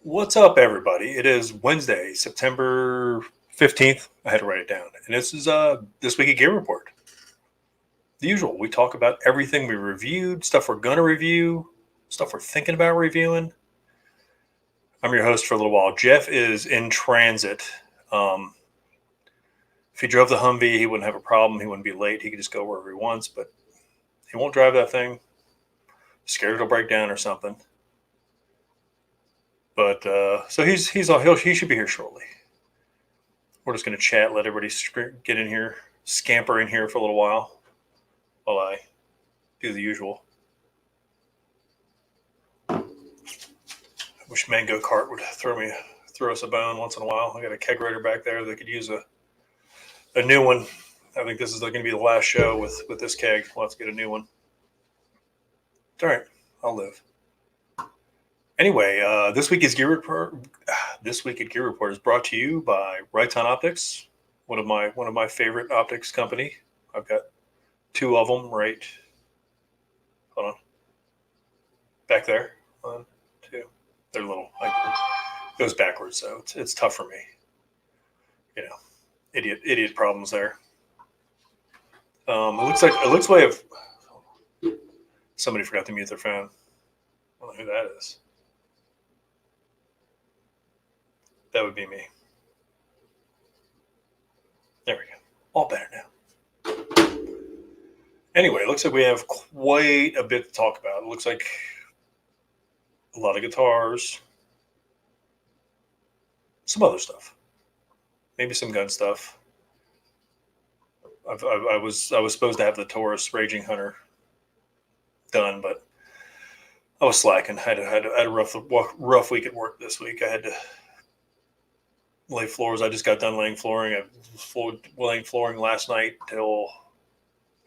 What's up, everybody? It is Wednesday, September 15th. I had to write it down. And this is this week at Gear Report. The usual. We talk about everything we reviewed, stuff we're going to review, stuff we're thinking about reviewing. I'm your host for a little while. Jeff is in transit. If he drove the Humvee, he wouldn't have a problem. He wouldn't be late. He could just go wherever he wants, but he won't drive that thing. Scared it'll break down or something. But so he should be here shortly. We're just going to chat, let everybody get in here, scamper in here for a little while I do the usual. I wish Mango Cart would throw us a bone once in a while. I got a kegerator back there that could use a new one. I think this is going to be the last show with this keg. We'll have to get a new one. It's all right. I'll live. Anyway, this week at Gear Report is brought to you by Righton Optics, one of my favorite optics company. I've got two of them right. Hold on, back there. 1, 2. They're little. It goes backwards, so it's tough for me. You know, idiot problems there. It looks like somebody forgot to mute their phone. I don't know who that is. That would be me. There we go. All better now. Anyway, it looks like we have quite a bit to talk about. It looks like a lot of guitars, some other stuff, maybe some gun stuff. I was supposed to have the Taurus Raging Hunter done, but I was slacking. I had a rough week at work this week. I had to lay floors. I just got done laying flooring. I was laying flooring last night till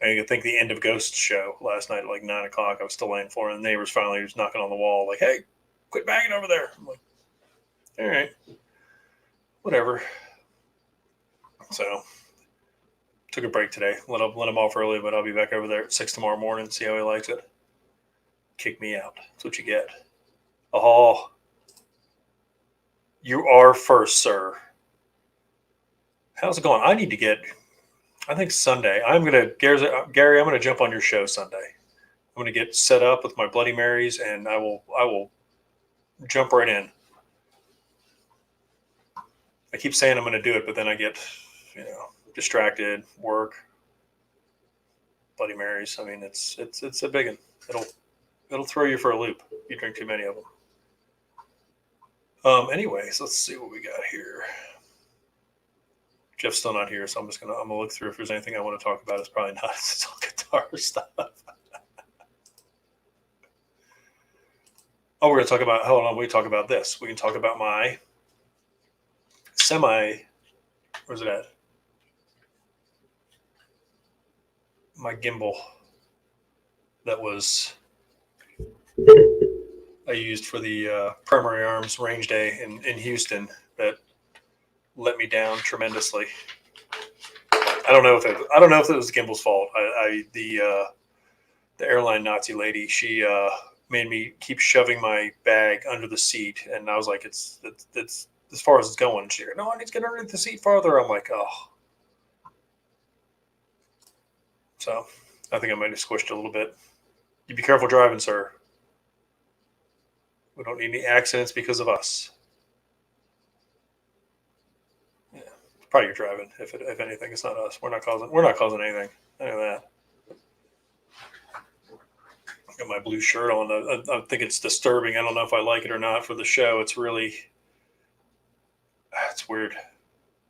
I think the end of Ghost show last night at like 9 o'clock. I was still laying flooring. And the neighbors finally was knocking on the wall like, "Hey, quit banging over there." I'm like, "All right, whatever." So took a break today. Let him off early, but I'll be back over there at 6 tomorrow morning. See how he likes it. Kick me out. That's what you get. Oh. You are first, sir. How's it going? I think Sunday. Gary, I'm going to jump on your show Sunday. I'm going to get set up with my Bloody Marys, and I will jump right in. I keep saying I'm going to do it, but then I get, distracted, work, Bloody Marys. I mean, it's a big one. It'll throw you for a loop if you drink too many of them. Anyways, let's see what we got here. Jeff's still not here, so I'm gonna look through if there's anything I want to talk about. It's probably not. It's all guitar stuff. Oh, we're gonna talk about. Hold on, we talk about this. We can talk about my Where's it at? My gimbal that was I used for the Primary Arms range day in Houston that let me down tremendously. I don't know if it was the gimbal's fault. The airline Nazi lady, she made me keep shoving my bag under the seat, and I was like, it's as far as it's going. She goes, "No, I need to get underneath the seat farther." I'm like, oh. So I think I might have squished it a little bit. You be careful driving, sir. We don't need any accidents because of us. Yeah, probably you're driving. If anything, it's not us. We're not causing anything. I know that. I got my blue shirt on. I think it's disturbing. I don't know if I like it or not for the show. It's weird.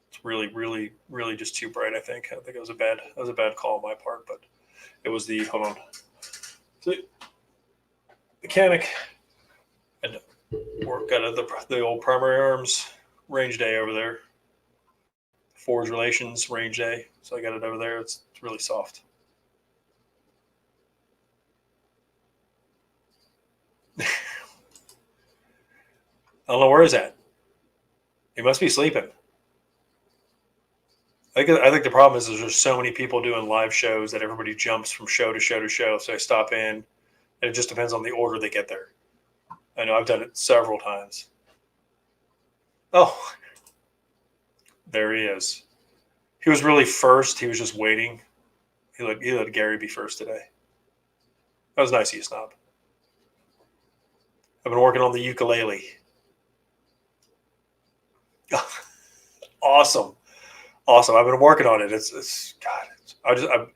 It's really, really, really just too bright. I think it was a bad call on my part, but it was hold on. The mechanic. And got the old Primary Arms range day over there. Forge Relations range day. So I got it over there. It's really soft. I don't know where he's at. He must be sleeping. I think the problem is there's so many people doing live shows that everybody jumps from show to show to show. So I stop in, and it just depends on the order they get there. I know I've done it several times. Oh, there he is. He was really first. He was just waiting. He let Gary be first today. That was nice of you, Snob. I've been working on the ukulele. Awesome. Awesome. I've been working on it. It's God.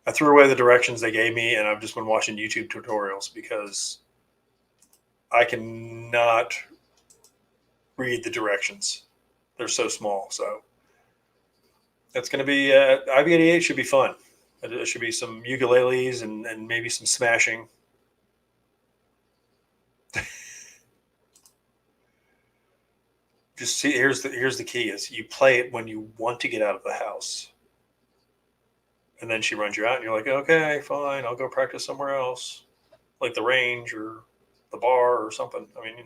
I threw away the directions they gave me, and I've just been watching YouTube tutorials because I cannot read the directions. They're so small. So it's going to be IB88 should be fun. It should be some ukuleles and maybe some smashing. Just see, here's the key: is you play it when you want to get out of the house, and then she runs you out, and you're like, okay, fine, I'll go practice somewhere else, like the range or the bar or something. I mean,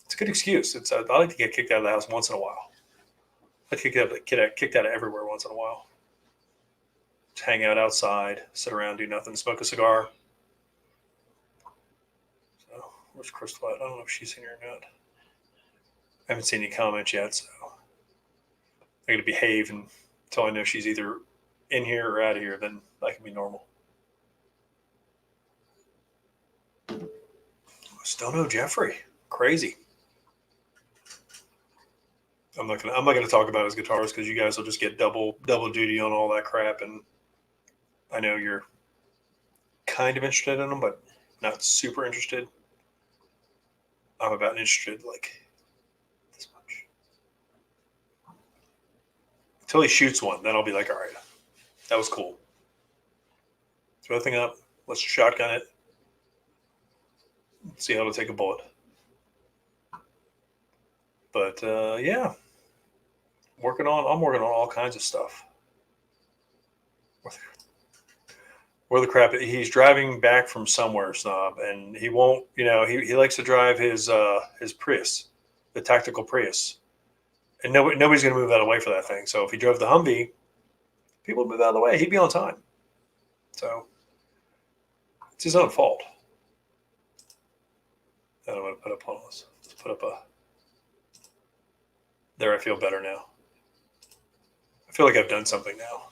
it's a good excuse. I like to get kicked out of the house once in a while. I like to get kicked out of everywhere once in a while. Just hang out outside, sit around, do nothing, smoke a cigar. So, where's Crystal at? I don't know if she's in here or not. I haven't seen any comments yet, so I got to behave until I know she's either in here or out of here. Then I can be normal. Still no Jeffrey. Crazy. I'm not gonna talk about his guitars because you guys will just get double duty on all that crap, and I know you're kind of interested in them, but not super interested. I'm about interested like this much. Until he shoots one, then I'll be like, all right, that was cool. Throw the thing up. Let's shotgun it. See how to take a bullet. But yeah, I'm working on all kinds of stuff. Where the crap? He's driving back from somewhere, Snob, and he won't. He likes to drive his Prius, the tactical Prius, and nobody's going to move out of the way for that thing. So if he drove the Humvee, people would move out of the way. He'd be on time. So it's his own fault. And I'm going to put up pause. Let's put up a. There, I feel better now. I feel like I've done something now.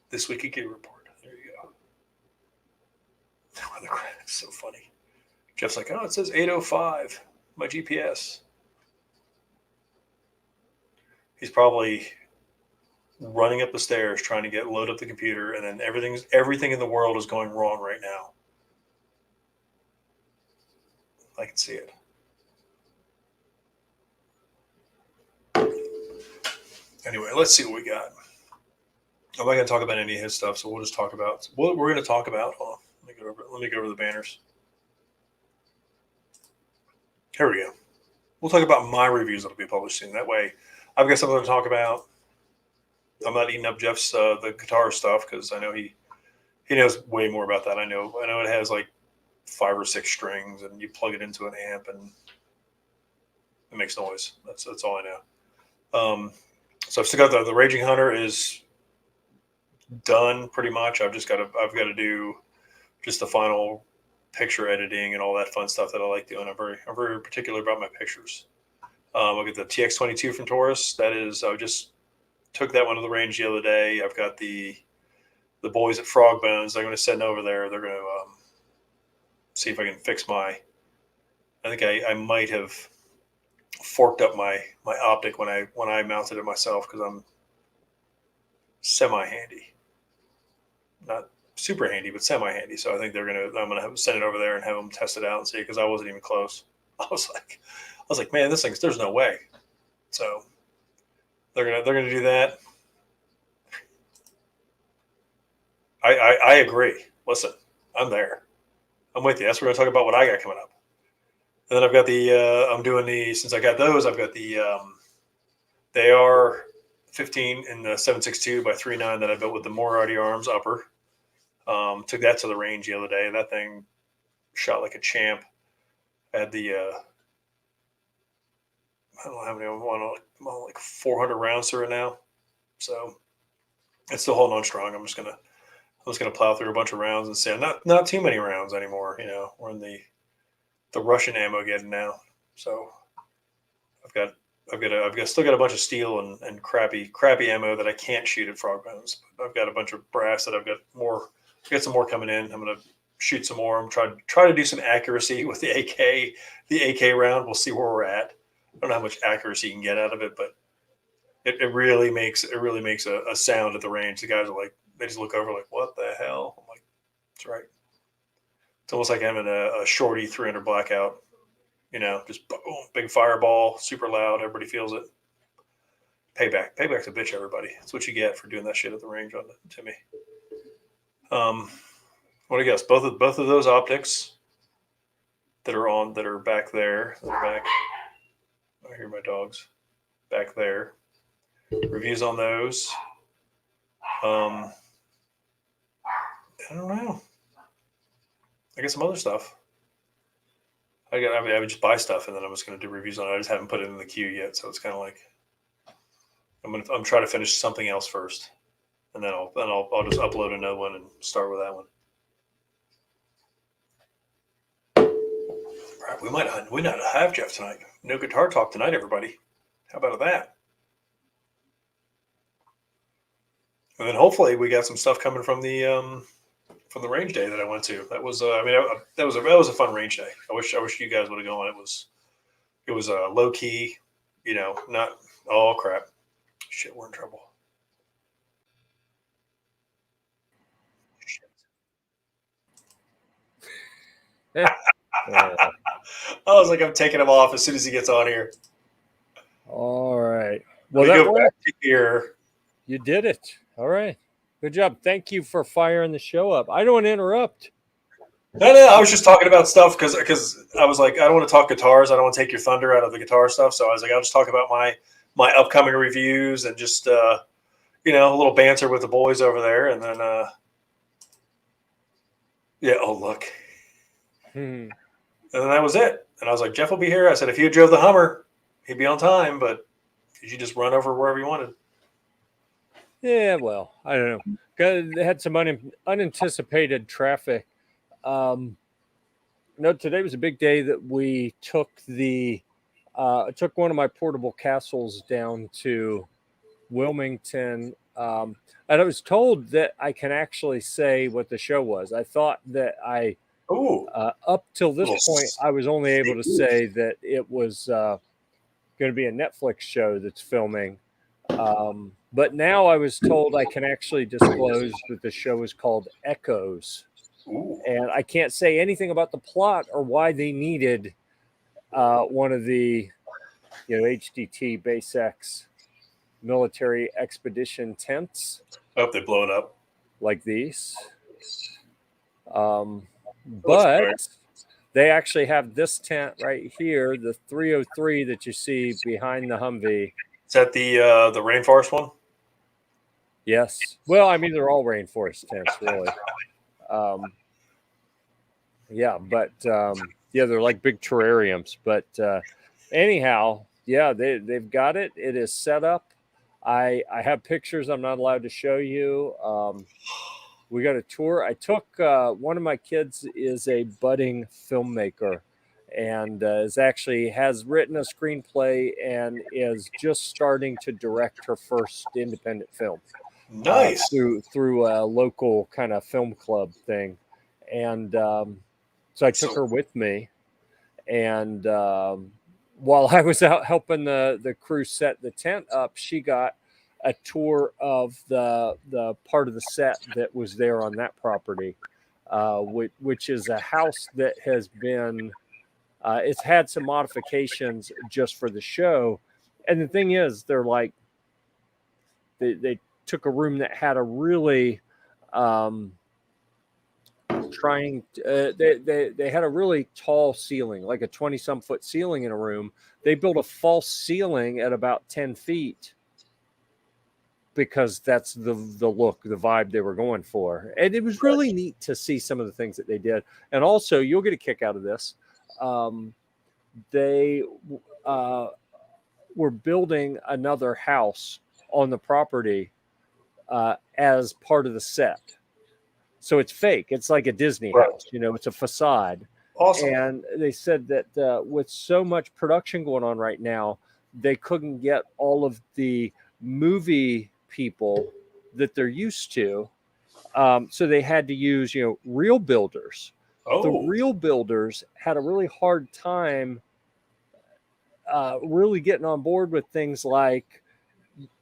This week at Gear-Report. There you go. It's so funny. Jeff's like, oh, it says 8:05. My GPS. He's probably running up the stairs trying to load up the computer, and then everything in the world is going wrong right now. I can see it. Anyway, let's see what we got. I'm not going to talk about any of his stuff, so we'll just talk about what we're going to talk about. Hold on. Let me go over the banners. Here we go. We'll talk about my reviews that'll be published soon. That way, I've got something to talk about. I'm not eating up Jeff's the guitar stuff because I know he knows way more about that. I know it has like 5 or 6 strings, and you plug it into an amp, and it makes noise. That's all I know. So I've still got the Raging Hunter is done pretty much. I've got to do just the final picture editing and all that fun stuff that I like doing. I'm very particular about my pictures. I'll get the TX22 from Taurus. That is, I just took that one to the range the other day. I've got the boys at Frog Bones. They're going to send over there. They're going to see if I can fix I think I might have forked up my optic when I mounted it myself because I'm semi-handy. Not super handy, but semi-handy. So I think I'm gonna send it over there and have them test it out and see, because I wasn't even close. I was like, man, there's no way. So they're gonna do that. I agree. Listen, I'm there. I'm with you. That's what we're gonna talk about. What I got coming up. And then I've got since I got those, I've got the AR 15 in the 7.62x3.9 that I built with the Moriarty arms upper. Took that to the range the other day. That thing shot like a champ. I had the I don't know how many I want, like 400 rounds through it now. So it's still holding on strong. I'm just gonna plow through a bunch of rounds and say not too many rounds anymore. We're in the Russian ammo getting now. So I've got still got a bunch of steel and crappy ammo that I can't shoot at frog bones. But I've got a bunch of brass that I've got some more coming in. I'm gonna shoot some more. I'm try to do some accuracy with the AK round. We'll see where we're at. I don't know how much accuracy you can get out of it, but it really makes a sound at the range. The guys are like, they just look over like, what the hell? I'm like, that's right. It's almost like having a shorty 300 blackout. Just boom, big fireball, super loud. Everybody feels it. Payback's a bitch, everybody. That's what you get for doing that shit at the range on Timmy. What do you guess? Both of those optics that are back there. Back. I hear my dogs back there. Reviews on those. I don't know. I got some other stuff. I would just buy stuff and then I was going to do reviews on it. I just haven't put it in the queue yet, so it's kind of like I'm trying to finish something else first, and then I'll just upload another one and start with that one. Right, we might not have Jeff tonight. No guitar talk tonight, everybody. How about that? And then hopefully we got some stuff coming from the range day that I went to. That was that was a fun range day. I wish you guys would have gone. It was low key, not oh crap. Shit, we're in trouble. Shit. I was like, I'm taking him off as soon as he gets on here. All right. Well, that go back to here. You did it. All right. Good job. Thank you for firing the show up. I don't want to interrupt. No, I was just talking about stuff because I was like, I don't want to talk guitars. I don't want to take your thunder out of the guitar stuff. So I was like, I'll just talk about my upcoming reviews and just a little banter with the boys over there, and then yeah. Oh look. And then that was it. And I was like, Jeff will be here. I said, if you drove the Hummer, he'd be on time, but you just run over wherever you wanted. Yeah, well, I don't know. They had some unanticipated traffic. Today was a big day that we took took one of my portable castles down to Wilmington. And I was told that I can actually say what the show was. I thought that up till this point, I was only able to say that it was going to be a Netflix show that's filming. But now I was told I can actually disclose that the show is called Echoes. Ooh. And I can't say anything about the plot or why they needed one of the HDT Base X military expedition tents. I hope they blow it up. Like these. But they actually have this tent right here, the 303 that you see behind the Humvee. Is that the rainforest one? Yes. Well, I mean, they're all rainforest tents, really. They're like big terrariums. But anyhow, yeah, they've got it. It is set up. I have pictures I'm not allowed to show you. We got a tour. I took one of my kids is a budding filmmaker and has written a screenplay and is just starting to direct her first independent film. Nice. Through a local kind of film club thing. And so I took her with me. And while I was out helping the crew set the tent up, she got a tour of the part of the set that was there on that property, which is a house that has been, it's had some modifications just for the show. And the thing is, they're like, they took a room that had a really, they had a really tall ceiling, like a 20-some foot ceiling in a room. They built a false ceiling at about 10 feet because that's the look, the vibe they were going for. And it was really neat to see some of the things that they did. And also, you'll get a kick out of this. They were building another house on the property as part of the set. So it's fake. It's like a Disney house, it's a facade. Awesome. And they said that with so much production going on right now, they couldn't get all of the movie people that they're used to. So they had to use, real builders. The Oh, real builders had a really hard time really getting on board with things like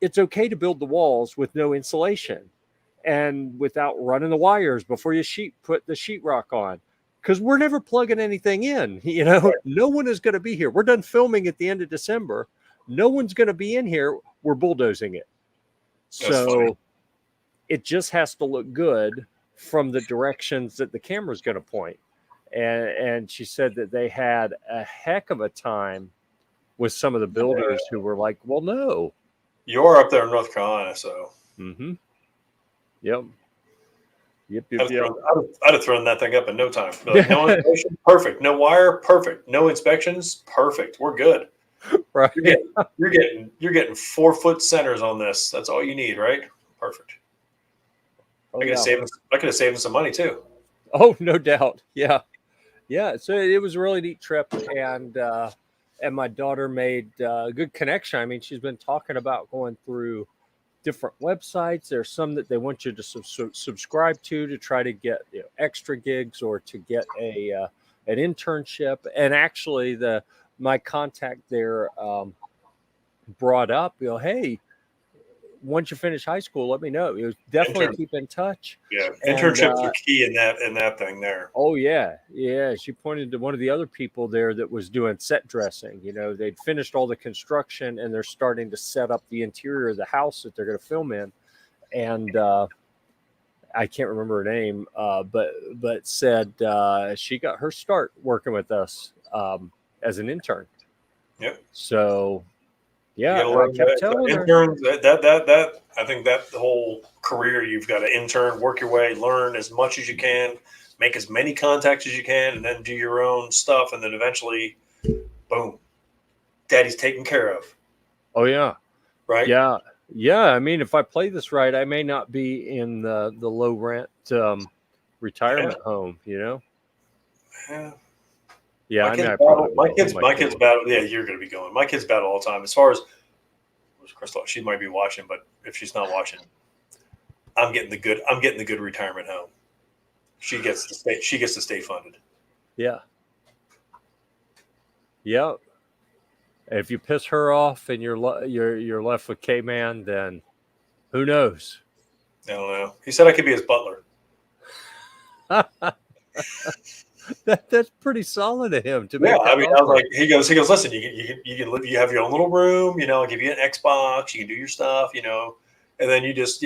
it's okay to build the walls with no insulation and without running the wires before you put the sheetrock on, because we're never plugging anything in. No one is going to be here. We're done filming at the end of December. No one's going to be in here. We're bulldozing it. that's funny. So it just has to look good from the directions that the camera's going to point. And she said that they had a heck of a time with some of the builders who were like, well, no. You're up there in North Carolina, so. Mm-hmm. Yep. I'd have thrown that thing up in no time. Like, no insulation, perfect. No wire, perfect. No inspections, perfect. We're good. Right. You're getting 4-foot centers on this. That's all you need, right? Perfect. Oh, I could have saved them some money too. Oh, no doubt. Yeah. So it was a really neat trip, and my daughter made a good connection. I mean, she's been talking about going through different websites. There's some that they want you to subscribe to try to get extra gigs or to get an internship. And actually, my contact there brought up, hey, once you finish high school, let me know. It was definitely keep in touch. Yeah, internships are key in that thing there. Oh yeah. She pointed to one of the other people there that was doing set dressing. They'd finished all the construction and they're starting to set up the interior of the house that they're going to film in. And I can't remember her name, but said she got her start working with us as an intern. Yep. So. Yeah, I kept telling her. Interns, that I think that the whole career, you've got to intern, work your way, learn as much as you can, make as many contacts as you can, and then do your own stuff, and then eventually, boom, daddy's taken care of. Oh yeah, right. Yeah. I mean, if I play this right, I may not be in the low rent retirement home. Yeah. Yeah, my kids battle. Yeah, you're going to be going. My kids battle all the time. As far as Crystal, she might be watching, but if she's not watching, I'm getting the good retirement home. She gets to stay funded. Yeah. If you piss her off and you're left with K-Man, then who knows? I don't know. He said I could be his butler. That's pretty solid of him to make. Yeah, I mean, I was like, he goes. Listen, you can live. You have your own little room. I'll give you an Xbox. You can do your stuff. And then you just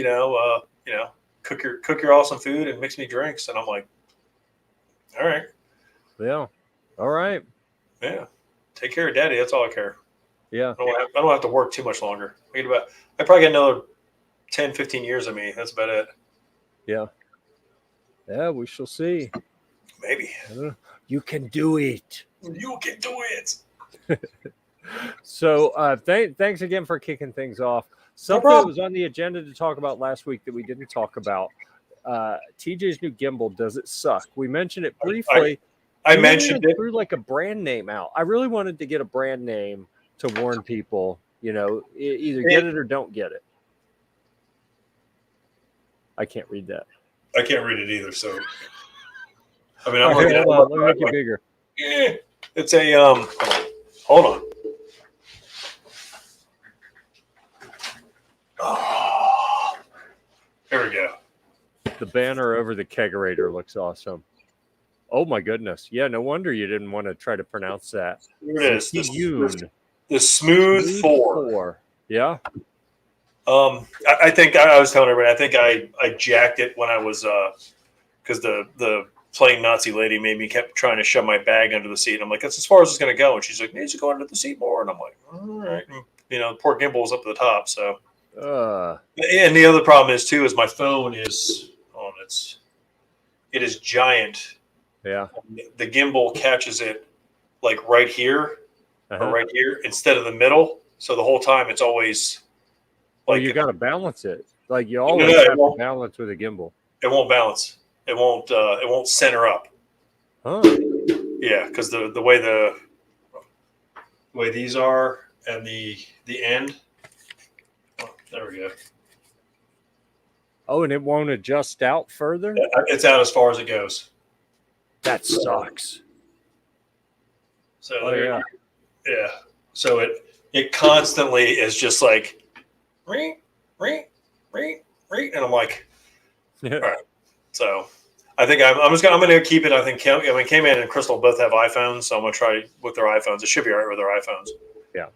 cook your awesome food and mix me drinks. And I'm like, all right. Yeah. All right. Yeah. Take care of daddy. That's all I care. Yeah. I don't have to work too much longer. I probably got another 10, 15 years of me. That's about it. Yeah. Yeah, we shall see. Maybe. You can do it. You can do it. So thanks again for kicking things off. Something that was on the agenda to talk about last week that we didn't talk about. TJ's new gimbal, does it suck? We mentioned it briefly. I mentioned it. Threw like a brand name out. I really wanted to get a brand name to warn people, either get it or don't get it. I can't read that. I can't read it either, so... I mean, let me make it bigger. It's a hold on. Oh, here we go. The banner over the kegerator looks awesome. Oh my goodness! Yeah, no wonder you didn't want to try to pronounce that. Here it is. The Smooth 4. Yeah. I think I was telling everybody. I think I jacked it when I was because the plain Nazi lady kept trying to shove my bag under the seat. I'm like, that's as far as it's going to go. And she's like, needs to go under the seat more. And I'm like, all right. And, the poor gimbal was up at the top. So, and the other problem is too, is my phone is it is giant. Yeah. The gimbal catches it like right here or right here instead of the middle. So the whole time it's always like, you got to balance it. Like you always have to balance with a gimbal. It won't balance. It won't center up. Huh. Yeah, because the way these are, and the end. Oh, there we go. Oh, and it won't adjust out further? It's out as far as it goes. That sucks. So Oh, yeah. Yeah. So it constantly is just like ring, ring, ring, ring, and I'm like, all right. So I think I'm gonna keep it. I think K-Man and Crystal both have iPhones, so I'm gonna try with their iPhones. It should be all right with their iPhones. Yeah.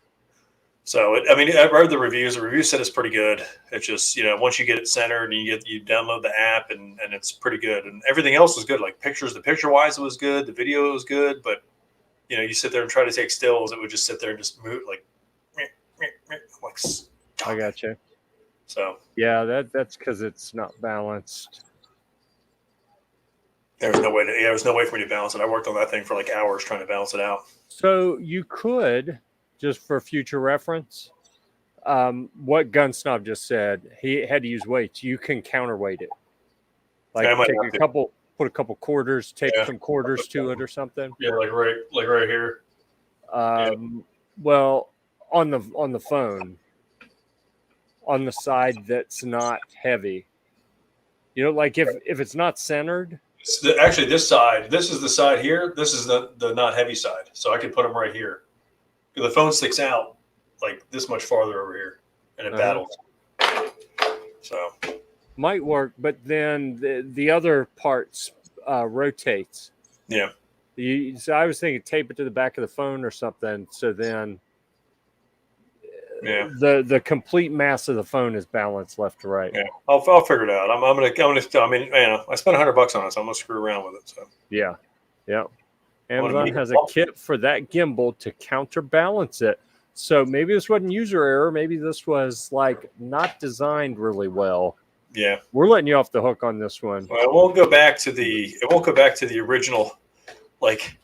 So I read the reviews. The review said it's pretty good. It's just once you get it centered and you download the app and it's pretty good. And everything else was good. Like pictures, the picture wise it was good. The video was good, but you sit there and try to take stills, it would just sit there and just move like. I got you. So yeah, that's because it's not balanced. There was no way for me to balance it. I worked on that thing for like hours trying to balance it out. So you could, just for future reference, what Gun Snob just said, he had to use weights. You can counterweight it. Like put a couple quarters, tape some quarters to it or something. Yeah, like right here. Well, on the phone, on the side that's not heavy. Like if it's not centered. Actually, this side. This is the side here. This is the not heavy side. So I could put them right here. The phone sticks out like this much farther over here, and it battles. So might work, but then the other parts rotates. Yeah. So I was thinking tape it to the back of the phone or something. So then, the complete mass of the phone is balanced left to right. Yeah, I'll figure it out. I'm gonna. I mean, I spent $100 on it, so I'm gonna screw around with it. So yeah. Amazon has a kit for that gimbal to counterbalance it. So maybe this wasn't user error. Maybe this was like not designed really well. Yeah, we're letting you off the hook on this one. Well, it won't go back to the original, like,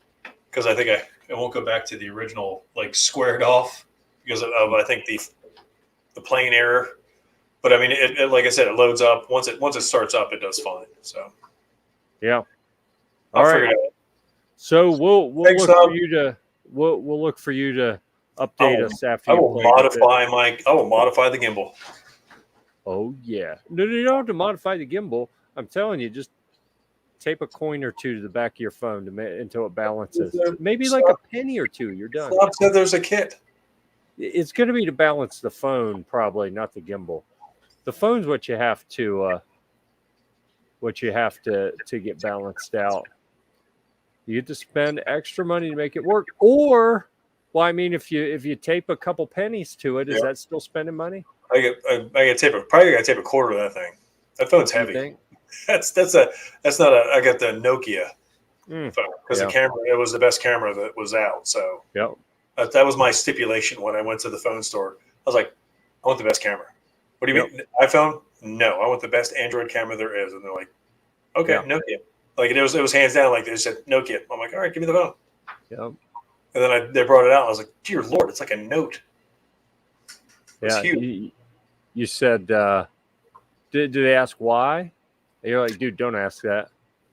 because I think it won't go back to the original like squared off because of I think the plane error. But I mean, it like I said, it loads up once it starts up, it does fine. So yeah, I'll figure it out. So we'll look for you to update us after I will modify the gimbal. Oh yeah, no, you don't have to modify the gimbal. I'm telling you, just tape a coin or two to the back of your phone until it balances. Maybe like a penny or two, you're done. Stop said there's a kit. It's going to be to balance the phone, probably not the gimbal. The phone's what you have to get balanced out. You get to spend extra money to make it work, or, well, I mean, if you tape a couple pennies to it, is that still spending money? I get probably got to tape a quarter of that thing. That phone's heavy. That's not a. I got the Nokia phone because the camera. It was the best camera that was out. So that was my stipulation when I went to the phone store. I was like, I want the best camera. What do you mean iPhone? No, I want the best Android camera there is. And they're like, okay, Nokia. Like it was hands down. Like they said Nokia. I'm like, all right, give me the phone. Yeah. And then they brought it out. I was like, dear Lord, it's like a note. It's huge. You said, did they ask why? You're like, dude, don't ask that.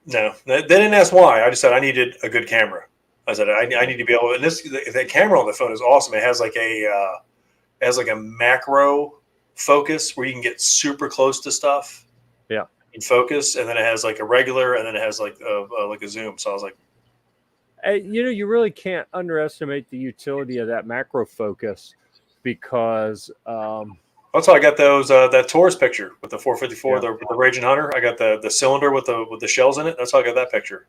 No, they didn't ask why. I just said I needed a good camera. I said I need to be able. And the camera on the phone is awesome. It has like a macro focus where you can get super close to stuff. Yeah. In focus, and then it has like a regular, and then it has like a zoom. So I was like, you really can't underestimate the utility of that macro focus because. That's how I got those that Taurus picture with the 454, the Raging Hunter. I got the cylinder with the shells in it. That's how I got that picture.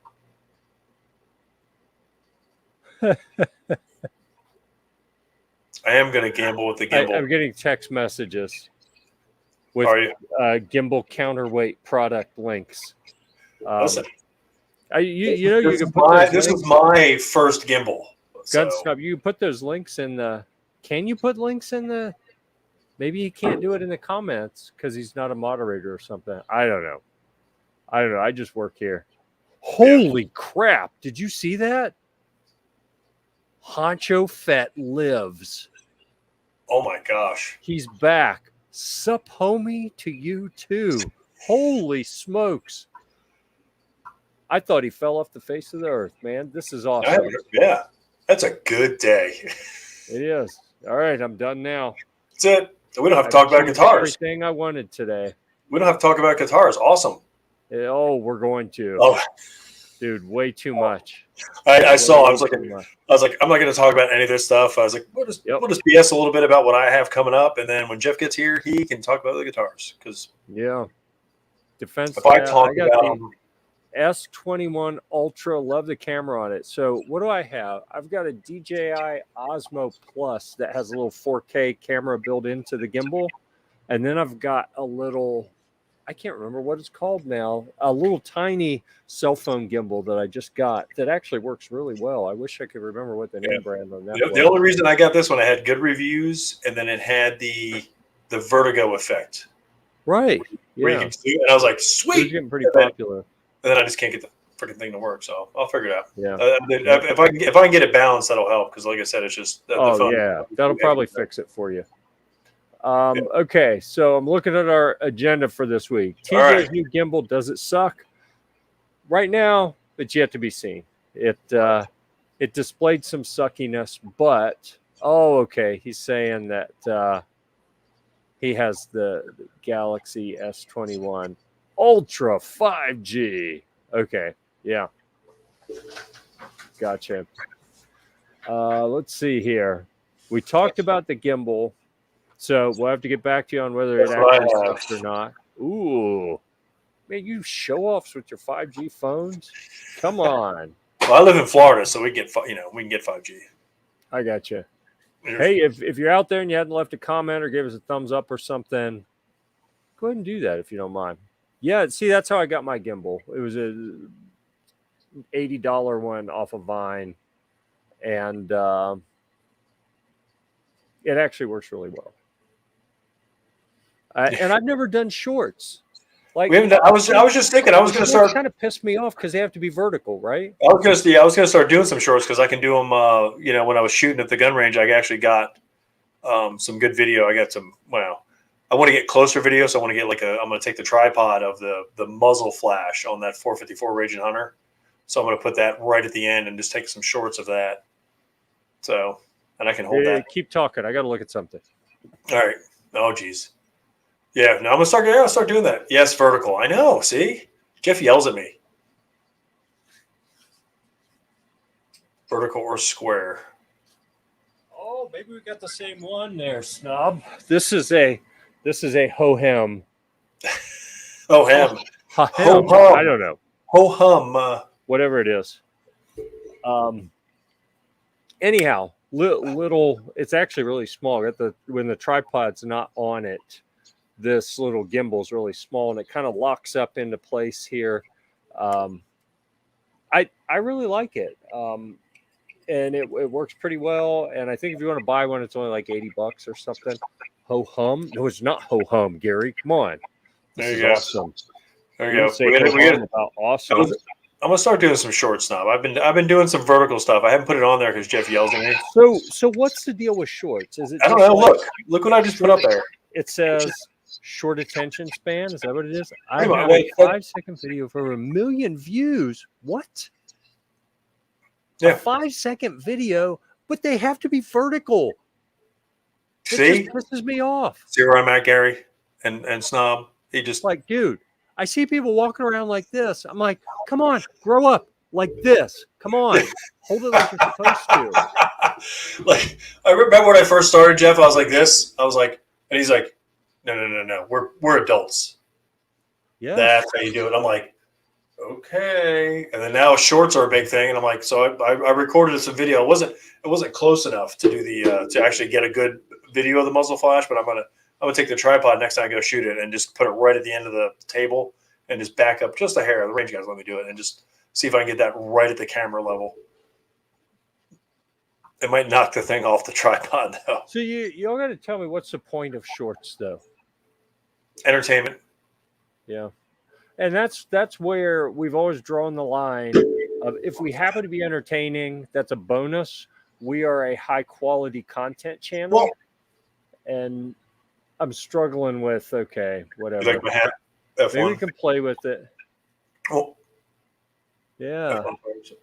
I am going to gamble with the gimbal. I'm getting text messages with gimbal counterweight product links. Listen, you can put this is my first gimbal. Gun Snob, you can put those links in the. Can you put links in the? Maybe he can't do it in the comments because he's not a moderator or something. I don't know. I just work here. Holy crap. Did you see that? Honcho Fett lives. Oh my gosh. He's back. Sup, homie, to you too. Holy smokes. I thought he fell off the face of the earth, man. This is awesome. Yeah. That's a good day. It is. All right, I'm done now. That's it. We don't have to I've talk about achieved guitars. everything I wanted today. We don't have to talk about guitars. Awesome. Oh, we're going to. Oh, Dude, way too much. I saw. I Way was looking. too much. I was like, I'm not going to talk about any of this stuff. I was like, we'll just BS a little bit about what I have coming up, and then when Jeff gets here, he can talk about the guitars. Because defense. If I talk got about the S21 Ultra. Love the camera on it. So what do I have? I've got a Dji Osmo Plus that has a little 4K camera built into the gimbal, and then I've got a little. I can't remember what it's called now. A little tiny cell phone gimbal that I just got that actually works really well. I wish I could remember what the name brand on that was. The only reason I got this one, I had good reviews, and then it had the vertigo effect. Right. Where you can see it, and I was like, sweet. It's getting pretty popular. And then I just can't get the freaking thing to work, so I'll figure it out. Yeah. If I can get it balanced, that'll help. Because like I said, it's just the phone. Yeah, that'll probably fix it for you. Okay, so I'm looking at our agenda for this week. TJ's new gimbal, does it suck? Right now, it's yet to be seen. It displayed some suckiness, but he's saying that he has the Galaxy S21 Ultra 5G. Okay, yeah, gotcha. Let's see here. We talked about the gimbal. So we'll have to get back to you on whether it actually sucks or not. Ooh, man, you show offs with your 5G phones. Come on. Well, I live in Florida, so we can get 5G. I got you. Hey, if you're out there and you hadn't left a comment or gave us a thumbs up or something, go ahead and do that if you don't mind. Yeah, see, that's how I got my gimbal. It was a $80 one off of Vine, and it actually works really well. And I've never done shorts. Like I was just thinking I was going to start. Kind of pissed me off because they have to be vertical, right? I was going to start doing some shorts because I can do them. When I was shooting at the gun range, I actually got some good video. I got some. Well, I want to get closer video, so I want to get I'm going to take the tripod of the muzzle flash on that 454 Raging Hunter. So I'm going to put that right at the end and just take some shorts of that. So, and I can hold that. Keep talking. I got to look at something. All right. Oh, geez. Yeah, no, I'm gonna start doing that. Yes, vertical. I know. See, Jeff yells at me. Vertical or square? Oh, maybe we got the same one there, snob. This is a Ho-Hem. Ho-Hem. Ho-Hem. I don't know. Ho-Hum. Whatever it is. Anyhow, little. It's actually really small. When the tripod's not on it. This little gimbal is really small and it kind of locks up into place here. I really like it. And it works pretty well. And I think if you want to buy one, it's only like $80 or something. Ho-Hum. No, it's not Ho-Hum, Gary. Come on. There you go. Awesome. There you go. We get about awesome. I'm gonna start doing some short stuff. I've been doing some vertical stuff. I haven't put it on there because Jeff yells at me. So what's the deal with shorts? Is it? I don't know. Look what I just put up there. It says short attention span. Is that what it is? I have a 5-second video for 1 million views. What? Yeah. A 5-second video, but they have to be vertical. See? It just pisses me off. See where I'm at, Gary? And Snob. He just dude, I see people walking around like this. I'm like, come on, grow up like this. Come on. Hold it like you're supposed to. Like, I remember when I first started, Jeff, I was like this. I was like, and he's like, no. We're adults. Yeah. That's how you do it. I'm like, okay. And then now shorts are a big thing. And I'm like, so I recorded some video. It wasn't close enough to do to actually get a good video of the muzzle flash, but I'm gonna take the tripod next time I go shoot it and just put it right at the end of the table and just back up just a hair. The range guys let me do it and just see if I can get that right at the camera level. It might knock the thing off the tripod though. So you all got to tell me what's the point of shorts though? Entertainment. Yeah. And that's where we've always drawn the line of if we happen to be entertaining, that's a bonus. We are a high quality content channel. Well, and I'm struggling with whatever. You like my hat? F1. Maybe we can play with it. Oh. Yeah.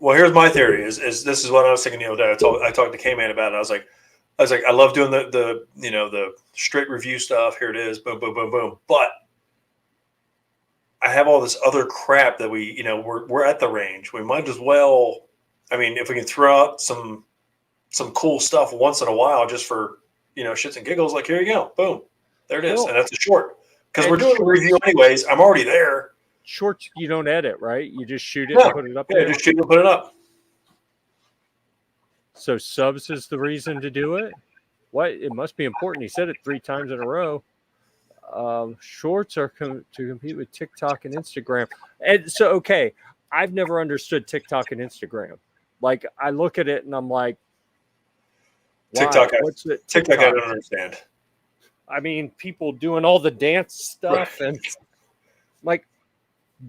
Well, here's my theory is this is what I was thinking the other day. I talked to K-Man about it. I was like, I was like, I love doing the the straight review stuff. Here it is, boom, boom, boom, boom. But I have all this other crap that we're at the range. We might as well. I mean, if we can throw out some cool stuff once in a while, just for shits and giggles, like here you go, boom, there it is, and that's a short because we're doing a review anyways. I'm already there. Shorts you don't edit, right? You just shoot it and put it up. Yeah, just shoot it and put it up. So subs is the reason to do it. What? It must be important. He said it 3 times in a row. Shorts are to compete with TikTok and Instagram. And so, okay, I've never understood TikTok and Instagram. Like, I look at it and I'm like, why? TikTok, what's it? TikTok, I don't understand. I mean, people doing all the dance stuff and like,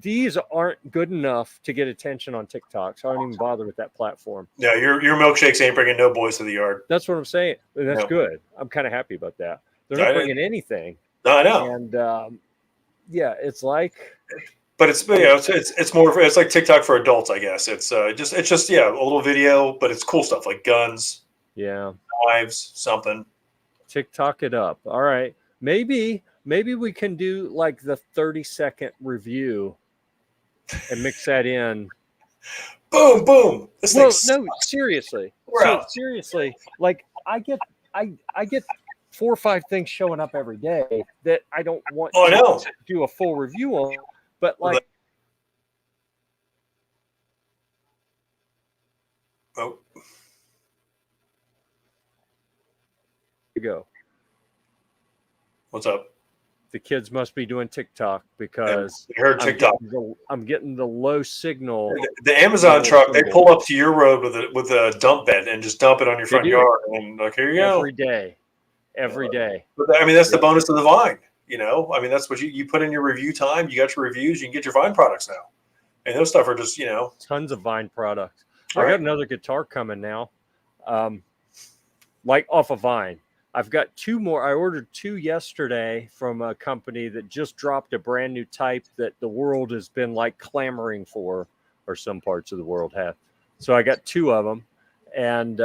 these aren't good enough to get attention on TikTok, so I don't even bother with that platform. Yeah, your milkshakes ain't bringing no boys to the yard. That's what I'm saying. That's good. I'm kind of happy about that. They're not bringing anything. No, I know. And yeah, it's like, but it's it's more, it's like TikTok for adults, I guess. It's just a little video, but it's cool stuff like guns, knives, something. TikTok it up. All right, maybe we can do like the 30-second review and mix that in. Boom, boom. No, seriously. Seriously, like I get 4 or 5 things showing up every day that I don't want to do a full review on, but like. You go. What's up? The kids must be doing TikTok because I heard TikTok. I'm getting the low signal. The Amazon truck, they pull up to your road with a dump bed and just dump it on your front yard. And like, here you go. Every day. But I mean, that's the bonus of the Vine. I mean, that's what you put in your review time. You got your reviews. You can get your Vine products now. And those stuff are just, tons of Vine products. I got another guitar coming now, like off of Vine. I've got 2 more. I ordered 2 yesterday from a company that just dropped a brand new type that the world has been like clamoring for, or some parts of the world have. So I got 2 of them, and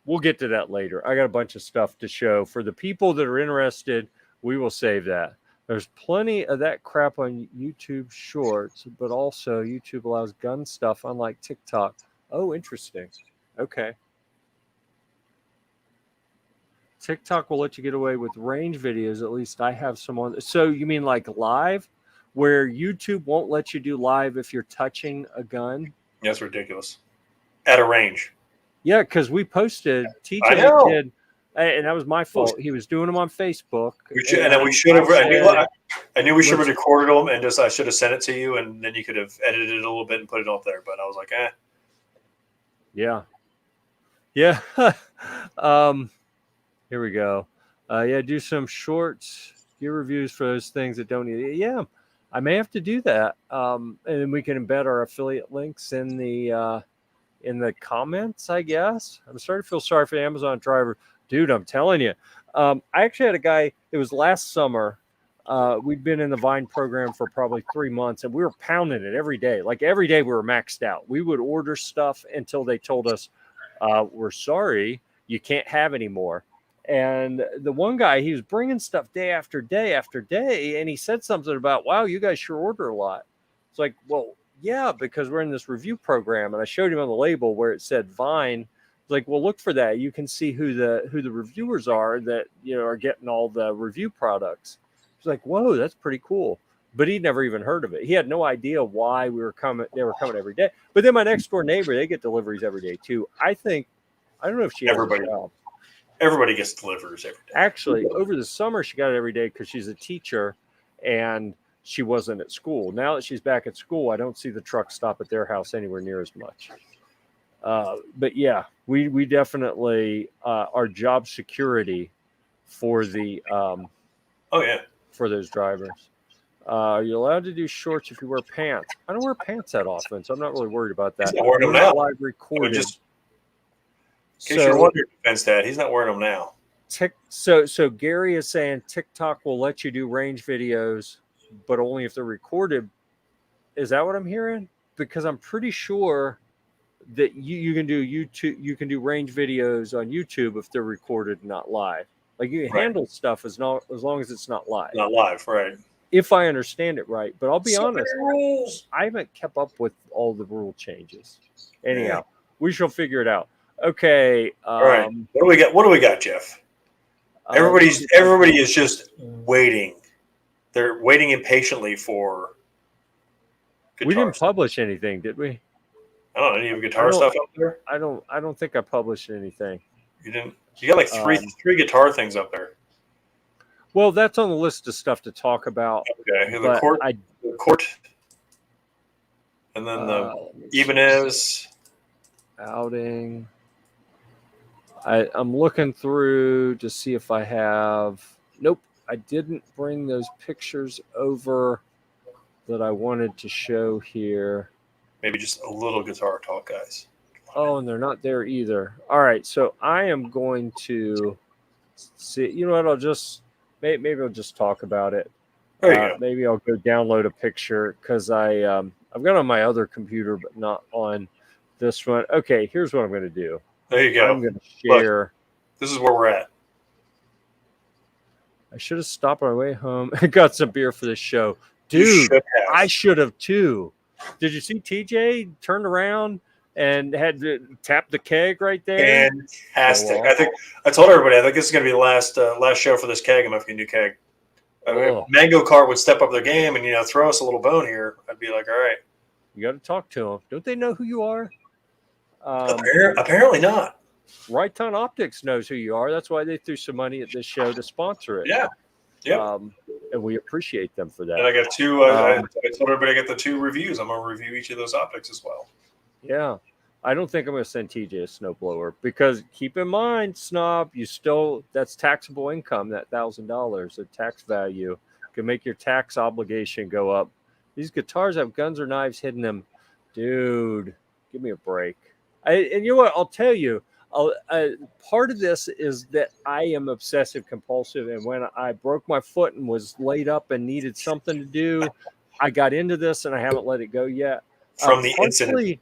we'll get to that later. I got a bunch of stuff to show for the people that are interested. We will save that. There's plenty of that crap on YouTube Shorts, but also YouTube allows gun stuff, unlike TikTok. Oh, interesting. Okay. TikTok will let you get away with range videos. At least I have some on. So you mean like live, where YouTube won't let you do live if you're touching a gun? That's ridiculous. At a range. Yeah, because we posted. TJ did, and that was my fault. He was doing them on Facebook. We should have. I knew we should have recorded them, and I should have sent it to you, and then you could have edited it a little bit and put it up there. But I was like, Yeah. Here we go. Do some shorts, gear reviews for those things that don't need it. Yeah, I may have to do that. And then we can embed our affiliate links in the comments, I guess. I'm starting to feel sorry for the Amazon driver. Dude, I'm telling you. I actually had a guy, it was last summer. We'd been in the Vine program for probably 3 months, and we were pounding it every day. Like every day we were maxed out. We would order stuff until they told us, we're sorry, you can't have any more. And the one guy, he was bringing stuff day after day after day, and he said something about, wow, you guys sure order a lot. It's like, well, yeah, because we're in this review program. And I showed him on the label where it said Vine. It's like, well, look for that. You can see who the reviewers are that are getting all the review products. It's like, whoa, that's pretty cool. But he'd never even heard of it. He had no idea why they were coming every day. But then my next door neighbor, they get deliveries every day too. I don't know if she has a job. Everybody gets deliveries every day. Actually, over the summer, she got it every day because she's a teacher and she wasn't at school. Now that she's back at school, I don't see the truck stop at their house anywhere near as much. But yeah, we definitely are job security for the for those drivers. Are you allowed to do shorts if you wear pants? I don't wear pants that often, so I'm not really worried about that. He's not wearing them now. Live recorded. In case you're wondering, Defense Dad, he's not wearing them now. So Gary is saying TikTok will let you do range videos, but only if they're recorded. Is that what I'm hearing? Because I'm pretty sure that you can do YouTube. You can do range videos on YouTube if they're recorded, not live. Like you can Right. handle stuff as long as it's not live. Not live, right? If I understand it right, but I'll be So honest, many rules. I haven't kept up with all the rule changes. Anyhow, Yeah. we shall figure it out. Okay. All right. What do we got? What do we got, Jeff? Everybody is just waiting. They're waiting impatiently for guitars. We didn't publish anything, did we? I don't know. Any of the guitar stuff up there? I don't think I published anything. You didn't. You got like three guitar things up there. Well, that's on the list of stuff to talk about. Okay. The court, and then the Ibanez outing. I'm looking through to see if I have. Nope, I didn't bring those pictures over that I wanted to show here. Maybe just a little guitar talk, guys. Oh, and they're not there either. All right, so I am going to see. You know what? Maybe I'll just talk about it. There you go. Maybe I'll go download a picture because I've got it on my other computer, but not on this one. Okay, here's what I'm going to do. There you go. I'm going to share. Look, this is where we're at. I should have stopped on my way home and got some beer for this show. Dude, I should have too. Did you see TJ turned around and had to tap the keg right there? Fantastic. I told everybody, I think this is going to be the last show for this keg. I'm going to new keg. If Mango Cart would step up their game and, throw us a little bone here, I'd be like, all right. You got to talk to them. Don't they know who you are? Apparently not. Right Ton Optics knows who you are. That's why they threw some money at this show to sponsor it. Yeah. Yep. And we appreciate them for that. And I got two. I told everybody I got the 2 reviews. I'm going to review each of those optics as well. Yeah. I don't think I'm going to send TJ a snowblower because keep in mind, Snob, that's taxable income, that $1,000, the tax value can make your tax obligation go up. These guitars have guns or knives hidden in them. Dude, give me a break. And you know what? I'll tell you, part of this is that I am obsessive compulsive. And when I broke my foot and was laid up and needed something to do, I got into this and I haven't let it go yet. From the incident.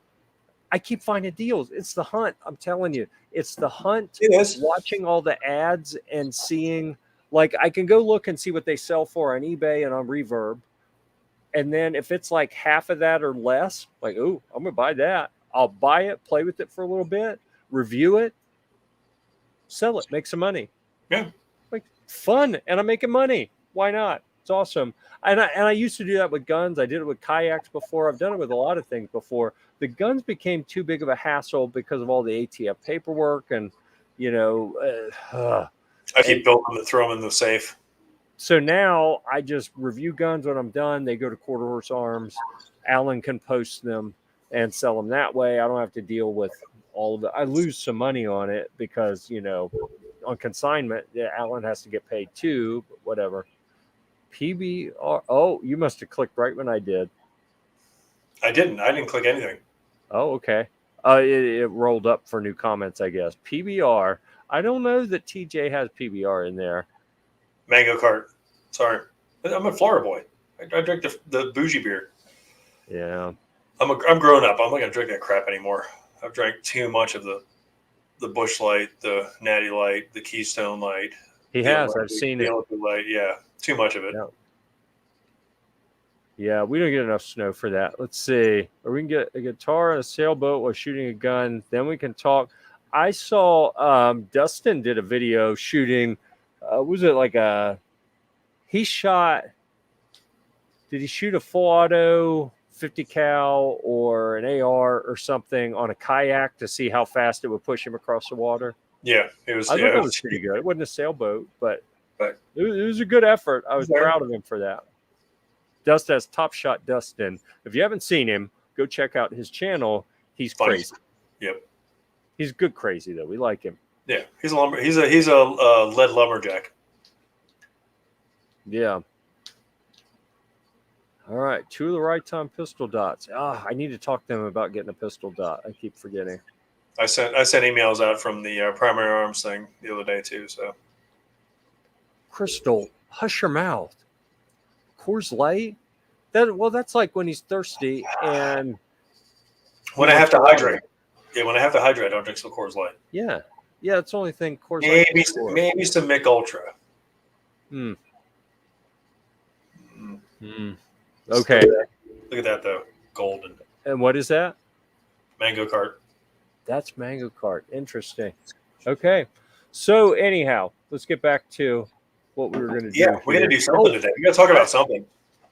I keep finding deals. It's the hunt. I'm telling you, it's the hunt. It is. Watching all the ads and seeing, like, I can go look and see what they sell for on eBay and on Reverb. And then if it's like half of that or less, like, ooh, I'm going to buy that. I'll buy it, play with it for a little bit, review it, sell it, make some money. Yeah. Like, fun. And I'm making money. Why not? It's awesome. And I used to do that with guns. I did it with kayaks before. I've done it with a lot of things before. The guns became too big of a hassle because of all the ATF paperwork and, I keep building them and throw them in the safe. So now I just review guns when I'm done. They go to Quarter Horse Arms. Alan can post them and sell them that way. I don't have to deal with all of it. I lose some money on it because, on consignment, Alan has to get paid too, but whatever. PBR. Oh, you must have clicked right when I did. I didn't click anything. Oh, okay. It rolled up for new comments, I guess. PBR. I don't know that TJ has PBR in there. Mango Cart. Sorry. I'm a Florida boy. I drink the bougie beer. Yeah. I'm grown up. I'm not going to drink that crap anymore. I've drank too much of the Busch Light, the Natty Light, the Keystone Light. He has. I've seen it. Light. Yeah. Too much of it. Yeah, we don't get enough snow for that. Let's see. Or we can get a guitar and a sailboat while shooting a gun. Then we can talk. I saw Dustin did a video shooting. Was it like he shot, did he shoot a full auto 50 cal or an AR or something on a kayak to see how fast it would push him across the water? Yeah, it was. I thought it was pretty good. It wasn't a sailboat, but it was a good effort. I was proud of him for that. Dustin has Top Shot Dustin. If you haven't seen him, go check out his channel. He's crazy. Yep. He's good crazy though. We like him. Yeah, he's a lead lumberjack. Yeah. All right, 2 of the right time pistol dots. I need to talk to them about getting a pistol dot. I keep forgetting. I sent emails out from the primary arms thing the other day too. So, Crystal, hush your mouth. Coors Light. That's like when he's thirsty and when I have to hydrate. Yeah, when I have to hydrate, I don't drink some Coors Light. Yeah. Yeah, it's the only thing Coors Light. Maybe some Mick Ultra. Hmm. Mm. Hmm. Okay. Look at that though, golden. And what is that? Mango cart. That's Mango Cart. Interesting. Okay. So anyhow, let's get back to what we were going to do. Yeah, we're going to do something today. We got to talk about something.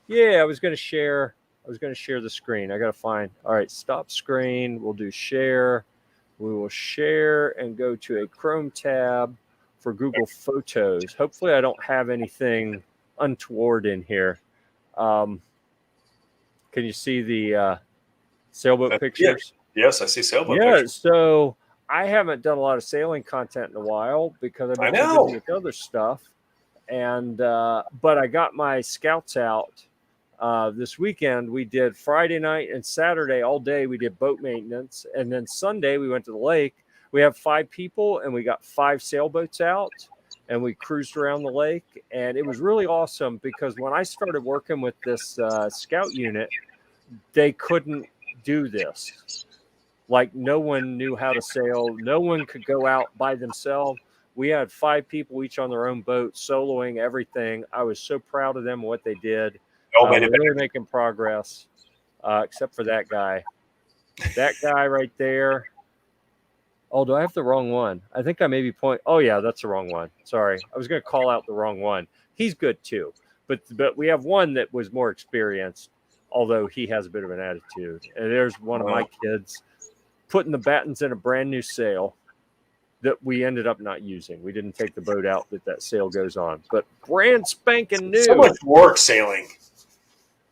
Yeah, I was going to share the screen. I got to find. All right, stop screen. We'll do share. We will share and go to a Chrome tab for Google Photos. Hopefully, I don't have anything untoward in here. Can you see the sailboat pictures? Yeah. Yes, I see sailboat pictures. So I haven't done a lot of sailing content in a while because I've been too busy with other stuff. And but I got my scouts out this weekend. We did Friday night and Saturday all day. We did boat maintenance, and then Sunday we went to the lake. We have 5 people, and we got 5 sailboats out, and we cruised around the lake. And it was really awesome because when I started working with this scout unit, they couldn't do this. Like, no one knew how to sail. No one could go out by themselves. We had 5 people each on their own boat, soloing everything. I was so proud of them and what they did. We're really making progress, except for that guy. That guy right there. Oh, do I have the wrong one? I think I maybe point. Oh, yeah, that's the wrong one. Sorry. I was going to call out the wrong one. He's good, too. But we have one that was more experienced, although he has a bit of an attitude. And there's one of my kids putting the battens in a brand new sail that we ended up not using. We didn't take the boat out that sail goes on, but brand spanking new. So much work sailing.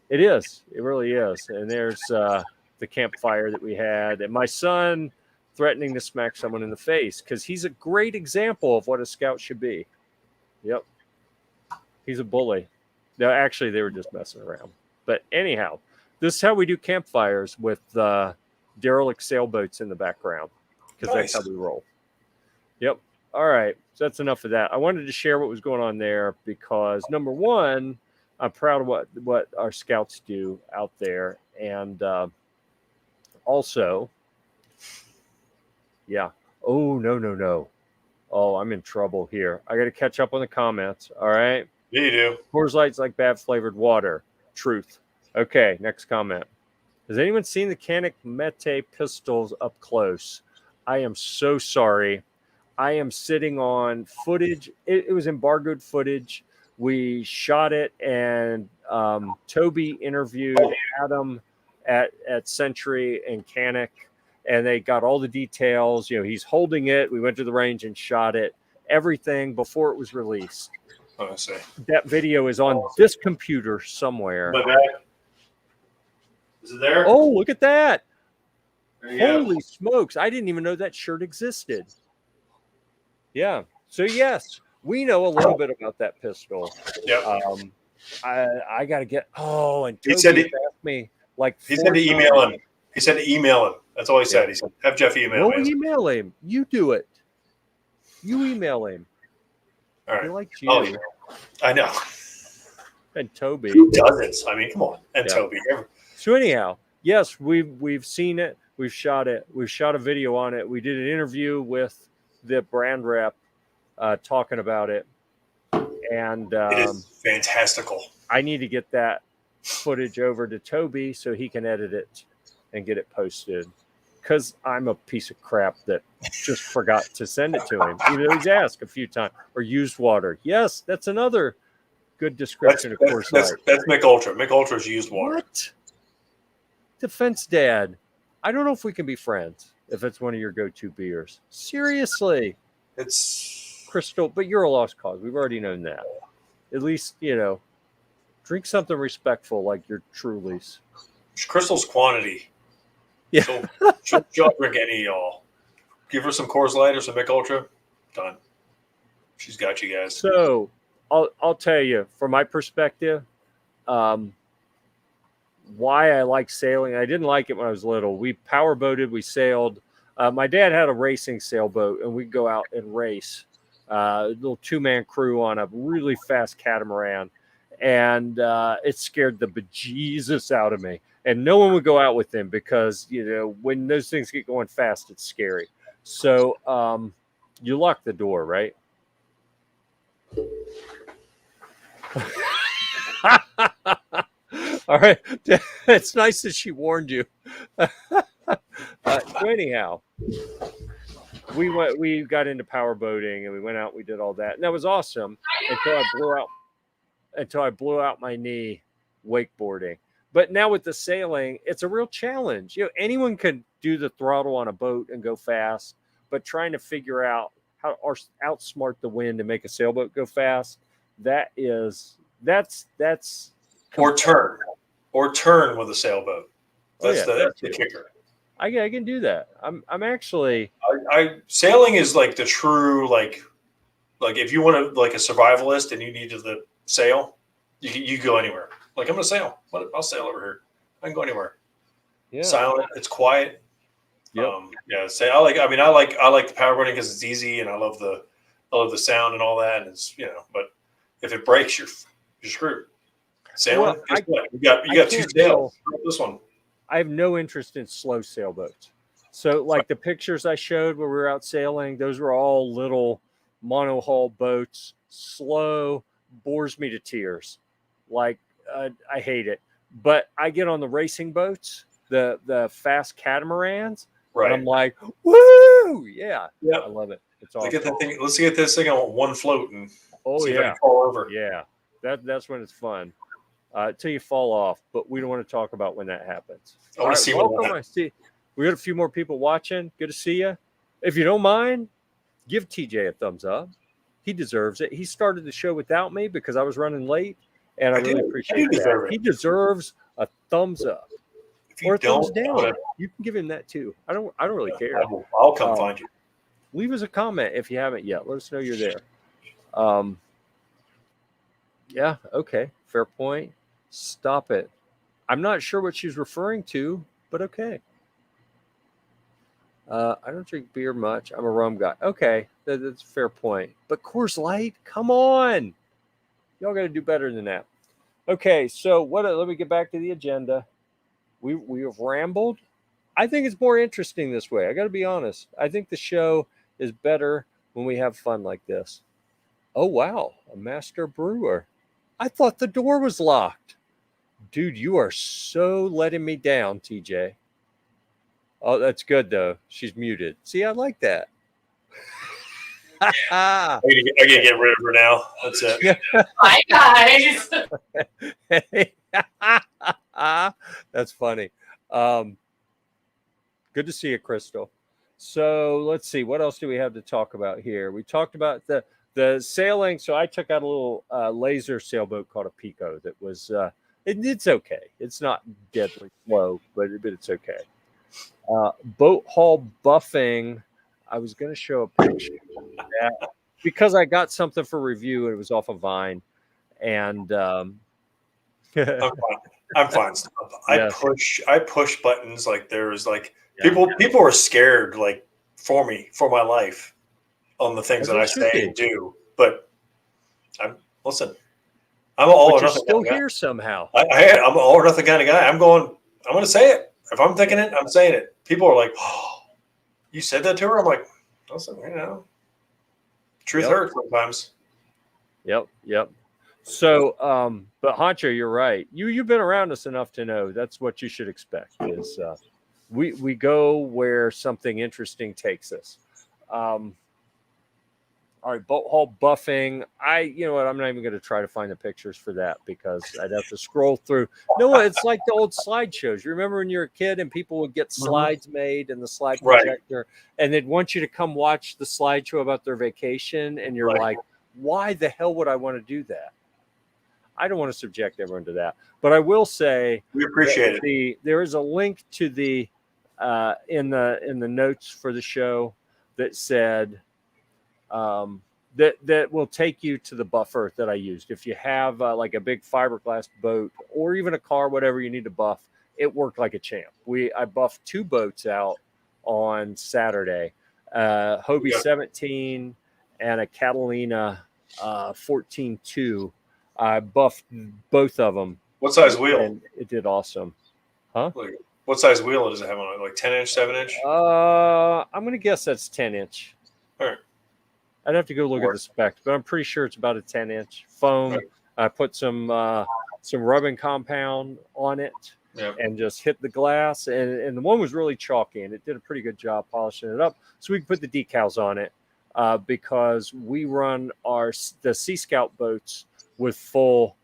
It is. It really is. And there's the campfire that we had, and my son threatening to smack someone in the face because he's a great example of what a scout should be. Yep. He's a bully. No, actually, they were just messing around. But anyhow, this is how we do campfires with derelict sailboats in the background because that's how we roll. Yep. All right. So that's enough of that. I wanted to share what was going on there because, number one, I'm proud of what our scouts do out there. And also, yeah. Oh, no. Oh, I'm in trouble here. I got to catch up on the comments. All right. Yeah, you do. Coors Light's like bad flavored water. Truth. Okay. Next comment. Has anyone seen the Canik Mete pistols up close? I am so sorry. I am sitting on footage. It was embargoed footage. We shot it, and Toby interviewed Adam at Century and Canik, and they got all the details. You know, he's holding it. We went to the range and shot it. Everything before it was released. Oh, I see. That video is on this computer somewhere. Is it there? Oh, look at that. Holy smokes. I didn't even know that shirt existed. Yeah. So, yes, we know a little bit about that pistol. Yeah. I got to get. Oh, and Toby asked me like. He said to email him. He said to email him. That's all he said. He said, have Jeff email me. Don't email him. You do it. You email him. All right. He likes you. I know. And Toby. Who doesn't? I mean, come on. And Toby. So anyhow, yes, we've seen it. We've shot it. We've shot a video on it. We did an interview with the brand rep talking about it. And it is fantastical. I need to get that footage over to Toby so he can edit it and get it posted. Because I'm a piece of crap that just forgot to send it to him. Even though he's asked a few times. Or used water. Yes, that's another good description of Coors Light. That's Mick Ultra. Mick Ultra's used water. What? Defense Dad. I don't know if we can be friends if it's one of your go-to beers. Seriously. It's Crystal, but you're a lost cause. We've already known that. At least, drink something respectful like your Trulies. Crystal's quantity. Yeah. She'll drink any of y'all. Give her some Coors Light or some Mick Ultra. Done. She's got you guys. So I'll tell you, from my perspective, why I like sailing. I didn't like it when I was little. We power boated, we sailed. My dad had a racing sailboat, and we'd go out and race. A little 2-man crew on a really fast catamaran, and it scared the bejesus out of me. and no one would go out with them because when those things get going fast, it's scary. So you lock the door, right? All right. It's nice that she warned you. So anyhow, we got into power boating and we went out, we did all that. And that was awesome until I blew out my knee wakeboarding. But now with the sailing, it's a real challenge. Anyone can do the throttle on a boat and go fast, but trying to figure out how to outsmart the wind and make a sailboat go fast, that's or turn with a sailboat. That's the kicker. I can do that. I'm actually sailing is like the true like if you want to like a survivalist and you need to sail, you go anywhere. Like I'm gonna sail. I'll sail over here. I can go anywhere. Yeah. Silent. It's quiet. Yep. I like the powerboarding because it's easy and I love the sound and all that. And it's but if it breaks, you're screwed. Sailing. Well, guess what? You got two sails. This one. I have no interest in slow sailboats. So like the pictures I showed where we were out sailing, those were all little monohull boats. Slow, bores me to tears. Like I hate it. But I get on the racing boats, the fast catamarans, right? And I'm like, woo! Yeah. Yep. I love it. It's awesome. Let's get this thing on one float and see if I can fall over. Yeah. That's when it's fun. Till you fall off, but we don't want to talk about when that happens. I want to see welcome. I see we got a few more people watching. Good to see you. If you don't mind, give TJ a thumbs up. He deserves it. He started the show without me because I was running late, and I really appreciate that. He deserves a thumbs up or a thumbs down. You can give him that too. I don't really care. I'll come find you. Leave us a comment if you haven't yet. Let us know you're there. Yeah. Okay. Fair point. Stop it. I'm not sure what she's referring to, but okay. I don't drink beer much. I'm a rum guy. Okay, that's a fair point. But Coors Light, come on. Y'all got to do better than that. Okay, so let me get back to the agenda. We have rambled. I think it's more interesting this way. I got to be honest. I think the show is better when we have fun like this. Oh, wow. A master brewer. I thought the door was locked. Dude, you are so letting me down, TJ. Oh, that's good, though. She's muted. See, I like that. I gotta get rid of her now. That's it. Hi, guys. That's funny. Good to see you, Crystal. So let's see. What else do we have to talk about here? We talked about the sailing. So I took out a little laser sailboat called a Pico that was it's okay. It's not deadly slow, but it's okay. Boat haul buffing. I was going to show a picture of that because I got something for review and it was off of Vine. And I'm fine. I push buttons like there's like people are scared like for my life on the things that I say and do. But I'm an all or nothing. Still here somehow. I'm an all or nothing kind of guy. I'm going to say it. If I'm thinking it, I'm saying it. People are like, "Oh, you said that to her?" I'm like, "Listen, truth hurts sometimes." Yep. So, but Honcho, you're right. You've been around us enough to know that's what you should expect. Is we go where something interesting takes us. All right, boat haul buffing. You know what? I'm not even going to try to find the pictures for that because I'd have to scroll through. No, it's like the old slideshows. You remember when you were a kid and people would get slides made and the slide projector, and they'd want you to come watch the slideshow about their vacation, and you're like, why the hell would I want to do that? I don't want to subject everyone to that, but I will say we appreciate it. There is a link to the in the notes for the show that said. That will take you to the buffer that I used. If you have like a big fiberglass boat or even a car, whatever you need to buff, it worked like a champ. I buffed 2 boats out on Saturday, Hobie 17 and a Catalina 14.2. I buffed both of them. What size wheel? And it did awesome. Huh? Like, what size wheel does it have on it? Like 10-inch, 7-inch? I'm gonna guess that's 10-inch. All right. I'd have to go look at the specs, but I'm pretty sure it's about a 10-inch foam. Right. I put some rubbing compound on it Yep. and just hit the glass. And the one was really chalky, and it did a pretty good job polishing it up. So we can put the decals on it because we run the Sea Scout boats with full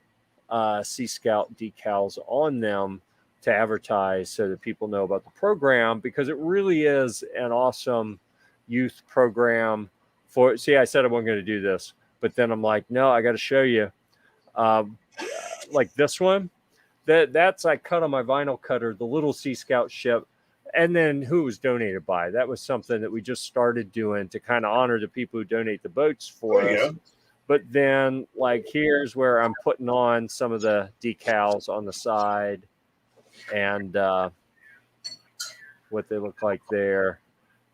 Sea Scout decals on them to advertise so that people know about the program, because it really is an awesome youth program. I said I wasn't going to do this, but then I'm like, no, I got to show you. Like this one, that's I cut on my vinyl cutter, the little Sea Scout ship, and then who it was donated by. That was something that we just started doing to kind of honor the people who donate the boats for us. Go. But then, like, here's where I'm putting on some of the decals on the side and what they look like there,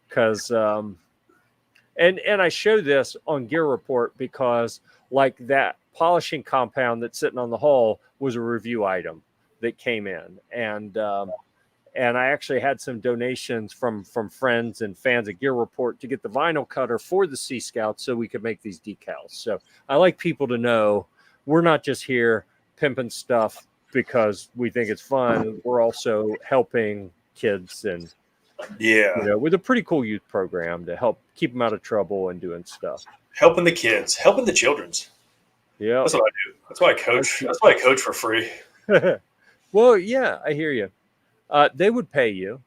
because and I show this on Gear Report because, like, that polishing compound that's sitting on the hull was a review item that came in, and I actually had some donations from friends and fans of Gear Report to get the vinyl cutter for the Sea Scout so we could make these decals. So I like people to know we're not just here pimping stuff because we think it's fun. We're also helping kids and with a pretty cool youth program to help keep them out of trouble and doing stuff. Helping the kids, helping the children's. Yeah, that's what I do. That's why I coach. That's why I coach for free. Well, yeah, I hear you. They would pay you.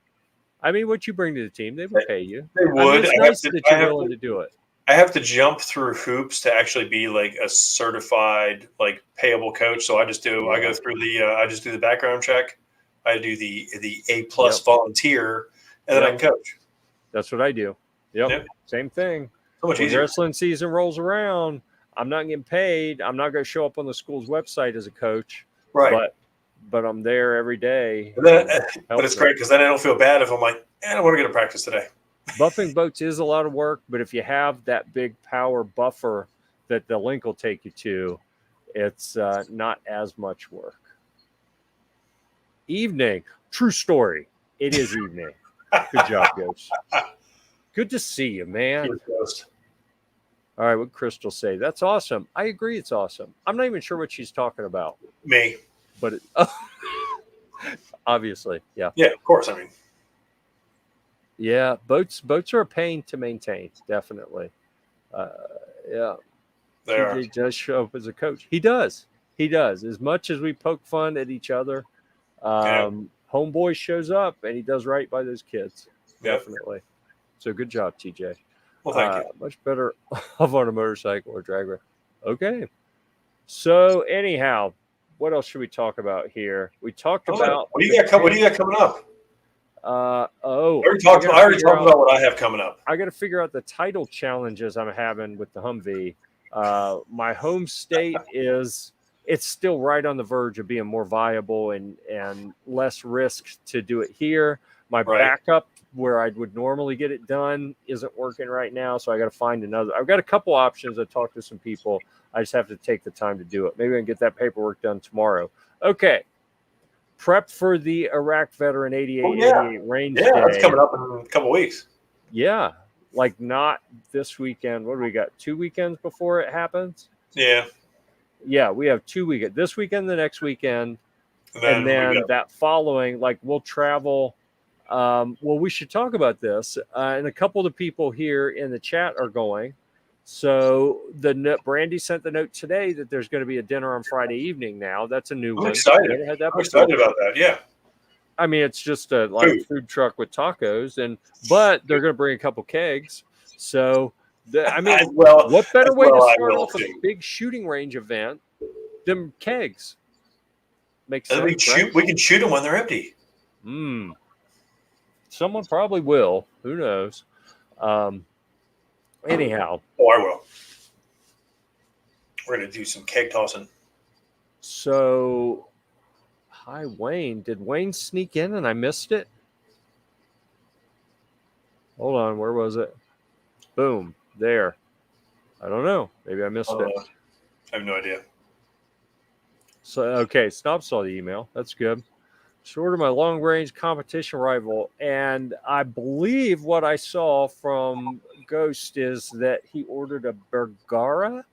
I mean, what you bring to the team, they would pay you. They would. It's nice that you're willing to do it. I have to jump through hoops to actually be like a certified, like, payable coach. So I just do. I go through I just do the background check. I do the A+ volunteer, and then I can coach. That's what I do. Yep. Same thing. So much when easier. Wrestling season rolls around, I'm not getting paid. I'm not going to show up on the school's website as a coach. Right. But I'm there every day. But it's great because then I don't feel bad if I'm like, I don't want to go to practice today. Buffing boats is a lot of work, but if you have that big power buffer that the link will take you to, it's not as much work. Evening. True story. It is evening. Good job, Ghost. Good to see you, man. All right, what Crystal say? That's awesome. I agree, it's awesome. I'm not even sure what she's talking about. Me. But obviously, yeah. Yeah, of course. I mean, yeah, boats are a pain to maintain, definitely. Yeah. He does show up as a coach. He does. As much as we poke fun at each other, Homeboy shows up and he does right by those kids. Definitely. So good job, TJ. Well, thank you. Much better off on a motorcycle or drag race. Okay. So anyhow, what else should we talk about here? We talked about what do you got coming up? I already talked about what I have coming up. I got to figure out the title challenges I'm having with the Humvee. My home state it's still right on the verge of being more viable and less risk to do it here. My backup where I would normally get it done isn't working right now, so I got to find another. I've got a couple options. I talked to some people. I just have to take the time to do it. Maybe I can get that paperwork done tomorrow. Okay. Prep for the Iraq Veteran 8888 range day. Yeah, that's coming up in a couple weeks. Yeah. Like not this weekend. What do we got? 2 weekends before it happens? Yeah. Yeah, we have 2 weekends. This weekend, the next weekend. And then that following, like we'll travel. Well, we should talk about this. And a couple of the people here in the chat are going. So Brandy sent the note today that there's going to be a dinner on Friday evening now. That's a new one. I'm excited about that. Yeah. I mean, it's just a food truck with tacos, but they're going to bring a couple kegs. So, what better way to start off a big shooting range event than kegs? Makes sense. We can shoot them when they're empty. Someone probably will. Who knows? Anyhow. Oh, I will. We're going to do some keg tossing. So, hi, Wayne. Did Wayne sneak in and I missed it? Hold on. Where was it? Boom. There. I don't know. Maybe I missed it. I have no idea. So, okay. Snob saw the email. That's good. Short of my long range competition rival. And I believe what I saw from Ghost is that he ordered a Bergara,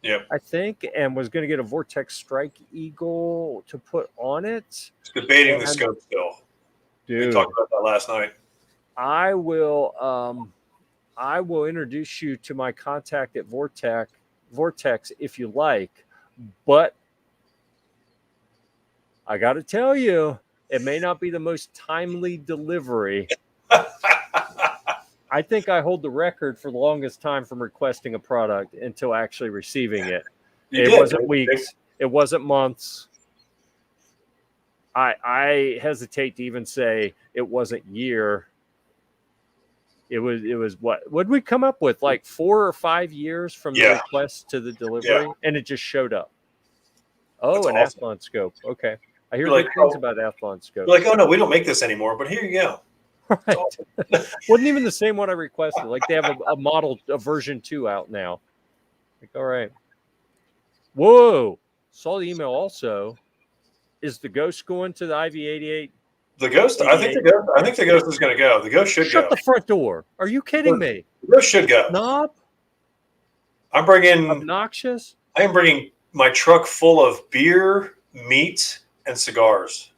Yep. I think, and was going to get a Vortex Strike Eagle to put on it. It's debating the And, scope still. dude, We talked about that last night. I will introduce you to my contact at Vortex if you like, but I got to tell you, it may not be the most timely delivery. I think I hold the record for the longest time from requesting a product until actually receiving it. It wasn't weeks. It wasn't months. I hesitate to even say it wasn't year. It was what would we come up with, like 4 or 5 years from the request to the delivery, and it just showed up. Oh, an awesome. Athlon scope. Okay, I hear You're good things about Athlon scopes. You're like, oh no, we don't make this anymore, but here you go. Right. Awesome. Wasn't even the same one I requested. Like they have a model, a version 2 out now. Like, all right. Whoa! Saw the email also. Is the Ghost going to the IV88? The Ghost, I think the Ghost is going to go. The Ghost should go. Shut the front door. Are you kidding me? The Ghost should go. Knob? I'm bringing obnoxious. I am bringing my truck full of beer, meat, and cigars,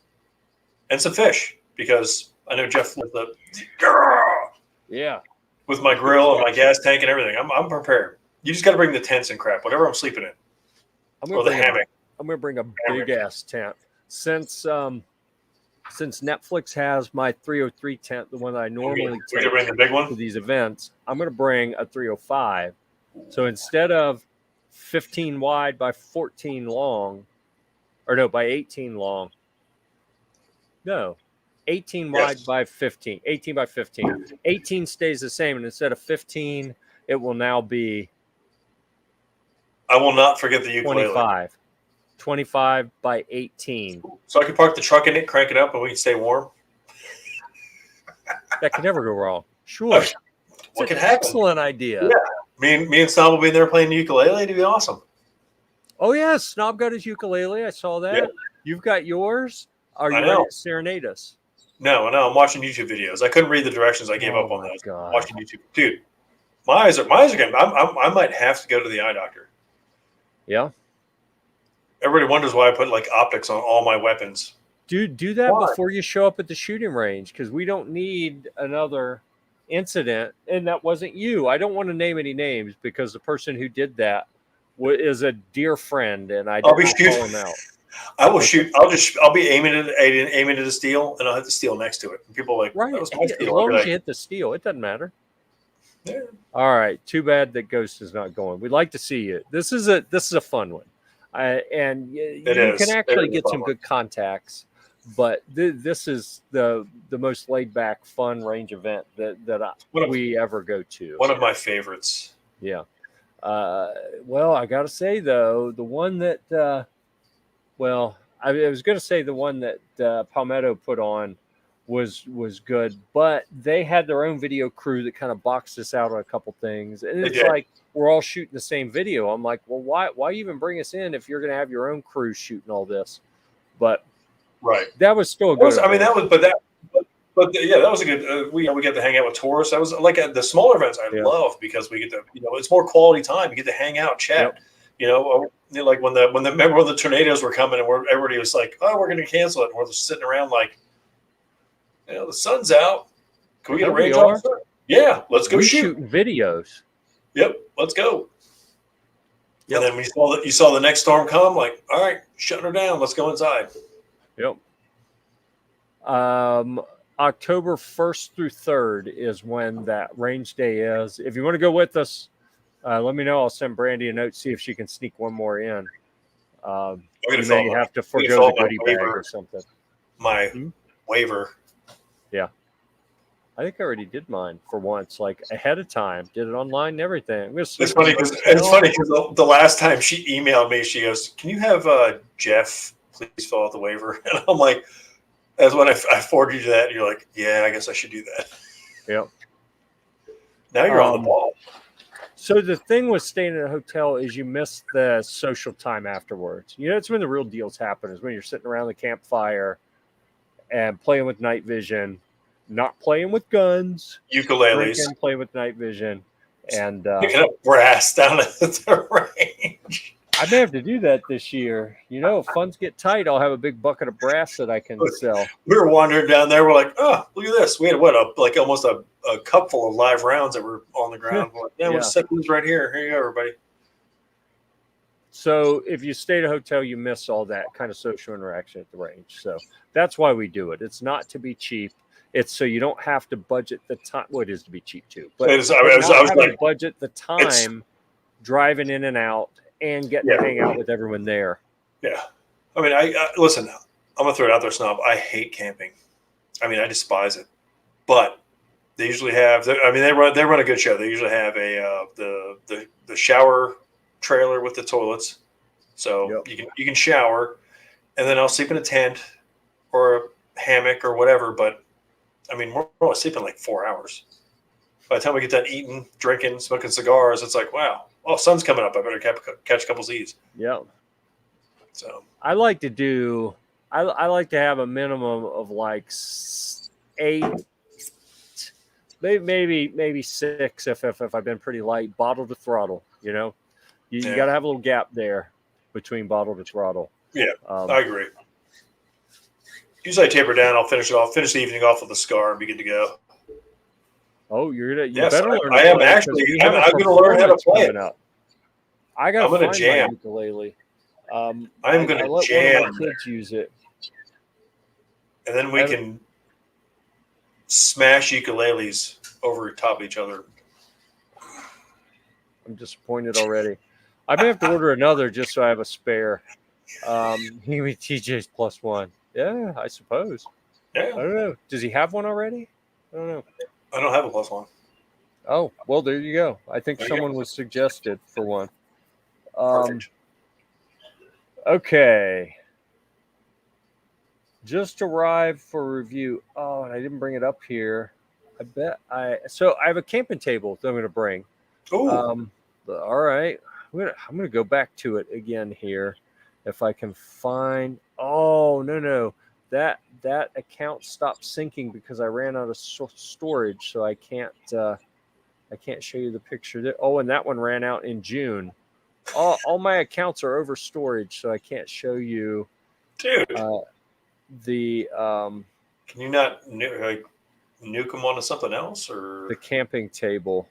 and some fish because I know Jeff with the with my grill and my gas tank and everything. I'm prepared. You just got to bring the tents and crap, whatever I'm sleeping in, or the hammock. I'm going to bring a big ass tent. Since Netflix has my 303 tent, the one that I normally take bring the big one to these events, I'm going to bring a 305. So instead of 15 wide by 14 long, or no, by 18 long, no, 18 wide by 15, 18 by 15. 18 stays the same, and instead of 15, it will now be. I will not forget the ukulele. 25 by 18. So I can park the truck in it, crank it up, and we can stay warm. That can never go wrong. Sure. What can happen? Excellent idea. Yeah. Me and Snob will be in there playing the ukulele. It'd be awesome. Oh, yeah. Snob got his ukulele. I saw that. Yeah. You've got yours. Are you ready to serenade us? No. I'm watching YouTube videos. I couldn't read the directions. I gave up on those. I'm watching YouTube. Dude, my eyes are getting. I might have to go to the eye doctor. Yeah. Everybody wonders why I put like optics on all my weapons. Dude, do that before you show up at the shooting range, because we don't need another incident. And that wasn't you. I don't want to name any names because the person who did that is a dear friend, and I didn't call him out. I will shoot. I'll be aiming at the steel, and I'll hit the steel next to it. And people are like, right? That was my steel. As long as you hit the steel, it doesn't matter. Yeah. All right. Too bad that Ghost is not going. We'd like to see you. This is a fun one. And you can actually get some good contacts, but this is the most laid back, fun range event that we ever go to. One of my favorites. Yeah. Well, I got to say though, the one that, I was going to say the one that Palmetto put on was good, but they had their own video crew that kind of boxed us out on a couple things, and it's like we're all shooting the same video. I'm like, well, why even bring us in if you're going to have your own crew shooting all this? But that was still a good. that was a good. We get to hang out with tourists. That was like the smaller events I love because we get to it's more quality time. You get to hang out, chat. Like when the tornadoes were coming and everybody was like, oh, we're going to cancel it, and we're just sitting around like, the sun's out. Can we get a range officer? Yeah, let's go shooting videos. Yep, let's go. Yep. And then you saw the next storm come. Like, all right, shutting her down. Let's go inside. Yep. October 1st through 3rd is when that range day is. If you want to go with us, let me know. I'll send Brandy a note, see if she can sneak one more in. You may have to forego the goodie bag or something. My waiver. Yeah. I think I already did mine for once, like ahead of time. Did it online and everything. It's funny because the last time she emailed me, she goes, "Can you have Jeff please fill out the waiver?" And I'm like, "As when I forwarded you that, and you're like, yeah, I guess I should do that." Yep. Now you're on the ball. So the thing with staying in a hotel is you miss the social time afterwards. It's when the real deals happen. Is when you're sitting around the campfire. and playing with night vision, not playing with guns, Ukuleles. drinking, playing with night vision, and Picking up brass down at the range. I may have to do that this year. If funds get tight, I'll have a big bucket of brass that I can sell. We were wandering down there. We're like, oh, look at this. We had almost a cup full of live rounds that were on the ground. We're like, we'll set these right here. Here you go, everybody. So if you stay at a hotel, you miss all that kind of social interaction at the range. So that's why we do it. It's not to be cheap. It's so you don't have to budget the time. Well, it is to be cheap too, but I was like, budget the time driving in and out and getting to hang out with everyone there. Yeah. I mean, I listen, I'm gonna throw it out there, Snob. I hate camping. I mean, I despise it. But they usually have. They run a good show. They usually have the shower trailer with the toilets, so you can shower, and then I'll sleep in a tent or a hammock or whatever. But I mean, we're only sleeping like 4 hours. By the time we get done eating, drinking, smoking cigars, it's like, wow, sun's coming up. I better catch a couple Z's. Yeah. So I like to have a minimum of like 8, maybe 6 if I've been pretty light, bottle to throttle. You got to have a little gap there between bottle to throttle. Yeah, I agree. Usually I taper down. I'll finish the evening off with a scar and be good to go. Oh, you yes, better learn. I am actually. I'm going to learn how to play it. I got to find jam. my ukulele. I'm going to jam. One of my kids use it, and then we can smash ukuleles over top of each other. I'm disappointed already. I may have to order another just so I have a spare. TJ's +1. Yeah, I suppose. Yeah. I don't know. Does he have one already? I don't know. I don't have a +1. Oh, well, there you go. I think someone was suggested for one. Perfect. Okay. Just arrived for review. Oh, and I didn't bring it up here. So I have a camping table that I'm going to bring. Oh. All right. I'm going to go back to it again here. If I can find. Oh, no. That account stopped syncing because I ran out of storage, so I can't show you the picture there. Oh, and that one ran out in June. All my accounts are over storage, so I can't show you. Dude, can you not nuke them onto something else or the camping table?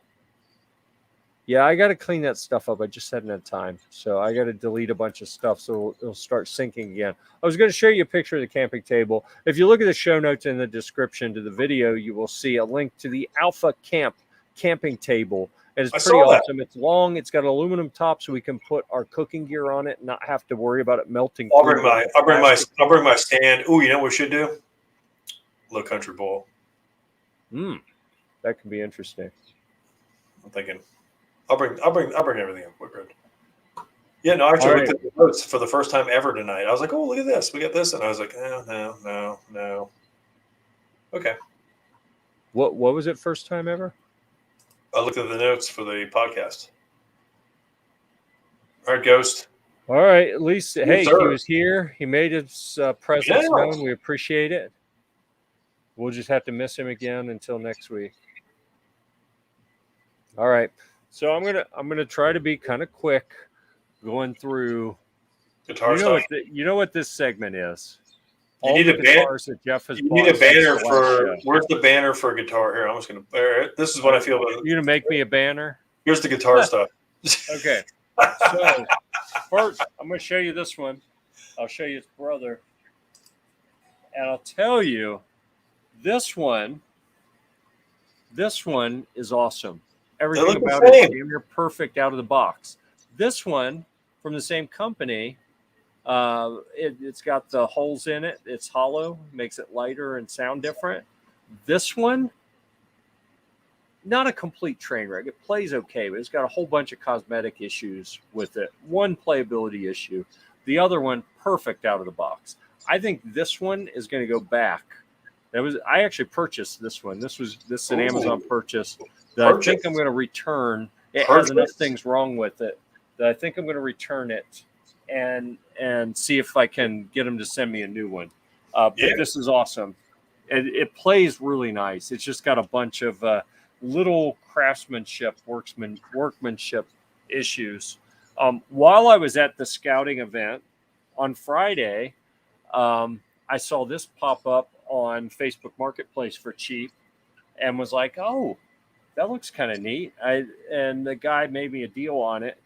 Yeah, I got to clean that stuff up. I just hadn't had time, so I got to delete a bunch of stuff so it'll start syncing again. I was going to show you a picture of the camping table. If you look at the show notes in the description to the video, you will see a link to the Alpha camping table. And it's pretty awesome. It's long. It's got an aluminum top, so we can put our cooking gear on it and not have to worry about it melting. I'll bring my stand. Ooh, you know what we should do? Low country bowl. That could be interesting. I'm thinking. I'll bring everything up. We're good. Yeah, no, I actually looked at the notes for the first time ever tonight. I was like, oh, look at this. We got this. And I was like, no. Okay. What was it first time ever? I looked at the notes for the podcast. All right, Ghost. All right. At least, Yes, hey, sir. he was here. He made his presence known. We appreciate it. We'll just have to miss him again until next week. All right. So I'm gonna try to be kind of quick, going through guitar stuff. You know what this segment is. You need a banner. Jeff has you need a banner for. Where's the banner for guitar? Here, I'm just gonna. This is what I feel about. You gonna make me a banner? Here's the guitar stuff. Okay. So first, I'm gonna show you this one. I'll show you its brother, and I'll tell you, this one is awesome. Everything about it is damn near perfect out of the box. This one from the same company, it's got the holes in it. It's hollow, makes it lighter and sound different. This one, not a complete train wreck. It plays okay, but it's got a whole bunch of cosmetic issues with it. One playability issue. The other one, perfect out of the box. I think this one is going to go back. I actually purchased this one. This is an Amazon purchase that I think I'm going to return. It has enough things wrong with it that I think I'm going to return it and see if I can get them to send me a new one. But Yeah. this is awesome. It plays really nice. It's just got a bunch of little craftsmanship, workmanship issues. While I was at the scouting event on Friday, I saw this pop up on Facebook Marketplace for cheap and was like, oh, that looks kind of neat. And the guy made me a deal on it.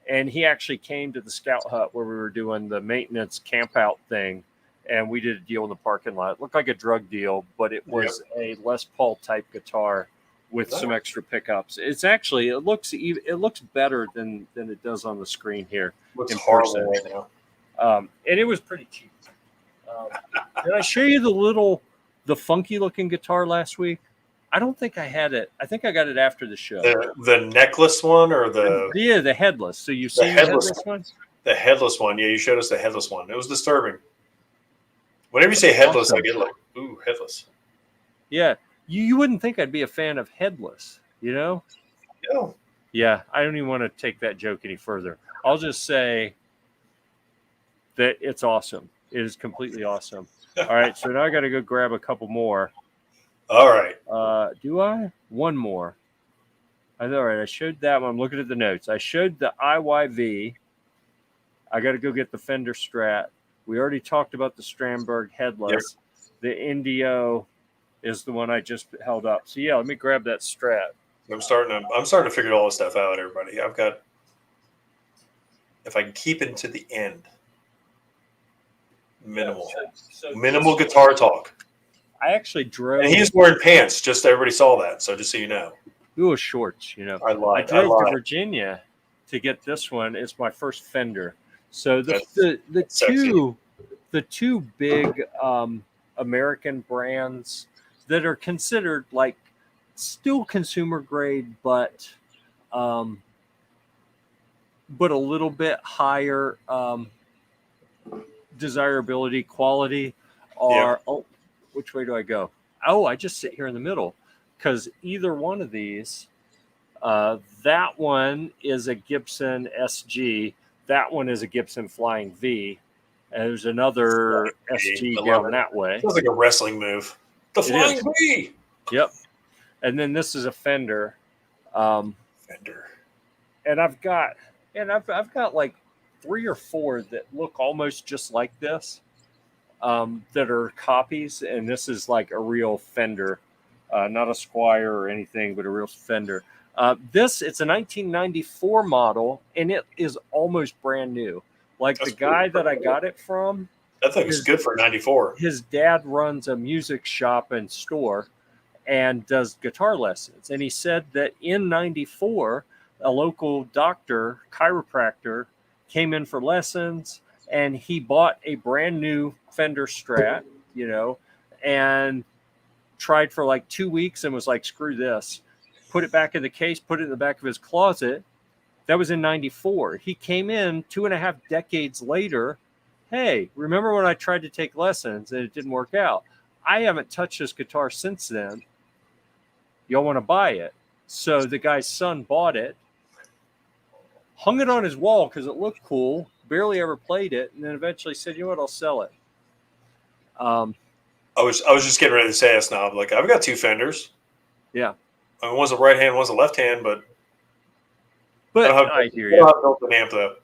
And he actually came to the scout hut where we were doing the maintenance camp out thing. And we did a deal in the parking lot. It looked like a drug deal, but it was a Les Paul type guitar with some extra pickups. It's actually, it looks better than it does on the screen here. Looks in horrible person. right now. And it was pretty cheap. Did I show you the funky looking guitar last week? I don't think I had it. I think I got it after the show. The necklace one or the headless. So you've seen the headless one? The headless one. Yeah, you showed us the headless one. It was disturbing. Whenever you say headless, awesome. I get like, ooh, headless. Yeah. You wouldn't think I'd be a fan of headless, you know? No. Yeah, I don't even want to take that joke any further. I'll just say that it's awesome. It is completely awesome. All right, so now I got to go grab a couple more. All right. Do I? One more. All right, I showed that one. I'm looking at the notes. I showed the IYV. I got to go get the Fender Strat. We already talked about the Strandberg headless. Yep. The Indio is the one I just held up. So yeah, let me grab that Strat. I'm starting to figure all this stuff out, everybody. I've got, if I can keep it to the end, minimal guitar talk. I actually drove. And he's wearing pants. Just everybody saw that. So just so you know, it was shorts. You know, I lied. I drove to Virginia to get this one. It's my first Fender. So the two big American brands that are considered like still consumer grade, but a little bit higher desirability quality are. Yeah. Oh, which way do I go? Oh, I just sit here in the middle because either one of these, that one is a Gibson SG. That one is a Gibson Flying V. And there's another SG down that way. Sounds like a wrestling move. The Flying V. Yep. And then this is a Fender. Fender. And I've got like 3 or 4 that look almost just like this. That are copies, and this is like a real Fender, not a Squire or anything, but a real Fender. It's a 1994 model, and it is almost brand new. Like that's the guy that I got it from. That thing is good for 94. His dad runs a music shop and store and does guitar lessons. And he said that in 94, a local doctor, chiropractor, came in for lessons, and he bought a brand new Fender Strat, you know, and tried for like 2 weeks and was like, screw this. Put it back in the case, put it in the back of his closet. That was in 94. He came in 2.5 decades later. Hey, remember when I tried to take lessons and it didn't work out? I haven't touched this guitar since then. Y'all want to buy it? So the guy's son bought it, hung it on his wall because it looked cool, barely ever played it, and then eventually said, you know what, I'll sell it. I was just getting ready to say this now. Like, I've got 2 Fenders. Yeah. I mean, one's a right hand, one's a left hand, but I hear you. I built an amp though.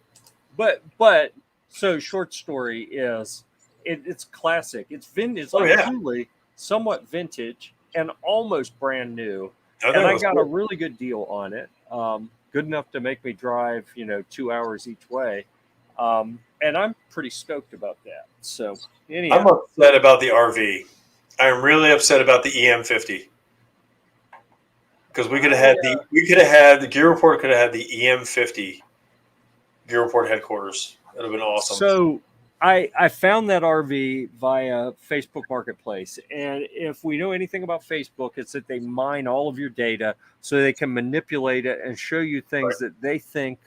But so short story is it's classic. It's vintage. It's like truly somewhat vintage and almost brand new. And I got a really good deal on it. Good enough to make me drive, 2 hours each way. And I'm pretty stoked about that. So anyhow. I'm upset about the RV. I'm really upset about the EM50. Because we could have had the Gear Report could have had the EM50 Gear Report headquarters. It would have been awesome. So I found that RV via Facebook Marketplace. And if we know anything about Facebook, it's that they mine all of your data so they can manipulate it and show you things that they think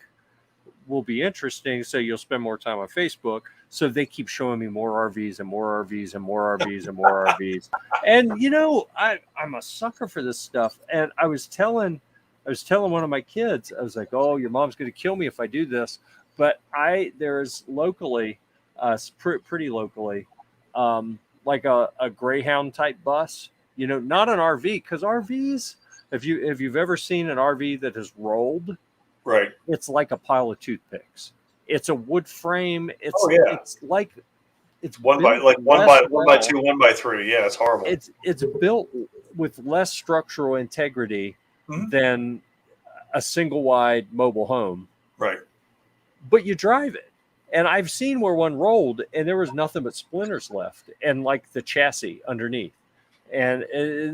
will be interesting. So you'll spend more time on Facebook. So they keep showing me more RVs and more RVs and more RVs and more RVs. And, I'm a sucker for this stuff. And I was telling one of my kids, I was like, oh, your mom's going to kill me if I do this. But there's locally, pretty locally, like a Greyhound type bus, you know, not an RV, because RVs, if you've ever seen an RV that has rolled, Right. it's like a pile of toothpicks. It's a wood frame. Oh yeah. It's one by built one less by one by well. 2, 1x3. Yeah, it's horrible. It's built with less structural integrity Mhm. than a single wide mobile home. Right. But you drive it. And I've seen where one rolled and there was nothing but splinters left and like the chassis underneath. And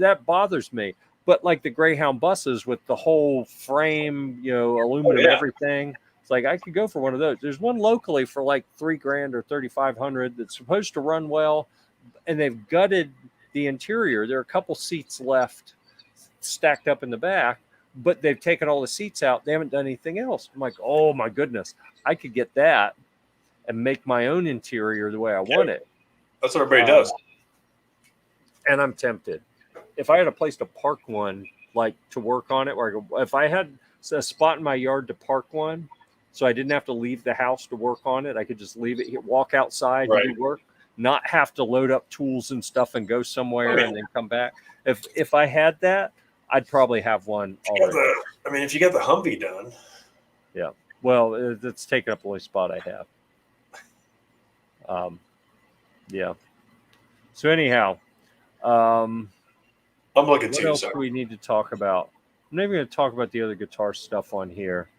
that bothers me. But like the Greyhound buses with the whole frame, you know, aluminum, yeah. everything. It's like I could go for one of those. There's one locally for like $3,000 or $3,500 that's supposed to run well, and they've gutted the interior. There are a couple seats left stacked up in the back, but they've taken all the seats out. They haven't done anything else. I'm like, oh my goodness, I could get that and make my own interior the way I want it. That's what everybody does. And I'm tempted. If I had a place to park one, like to work on it, or if I had a spot in my yard to park one, so I didn't have to leave the house to work on it, I could just leave it here, walk outside Right. and do work, not have to load up tools and stuff and go somewhere and then come back. If I had that, I'd probably have one already. If you get the Humvee done. Yeah. Well, it's taking up the only spot I have. Yeah. So anyhow, I'm looking what too. else So. do we need to talk about? I'm not even going to talk about the other guitar stuff on here.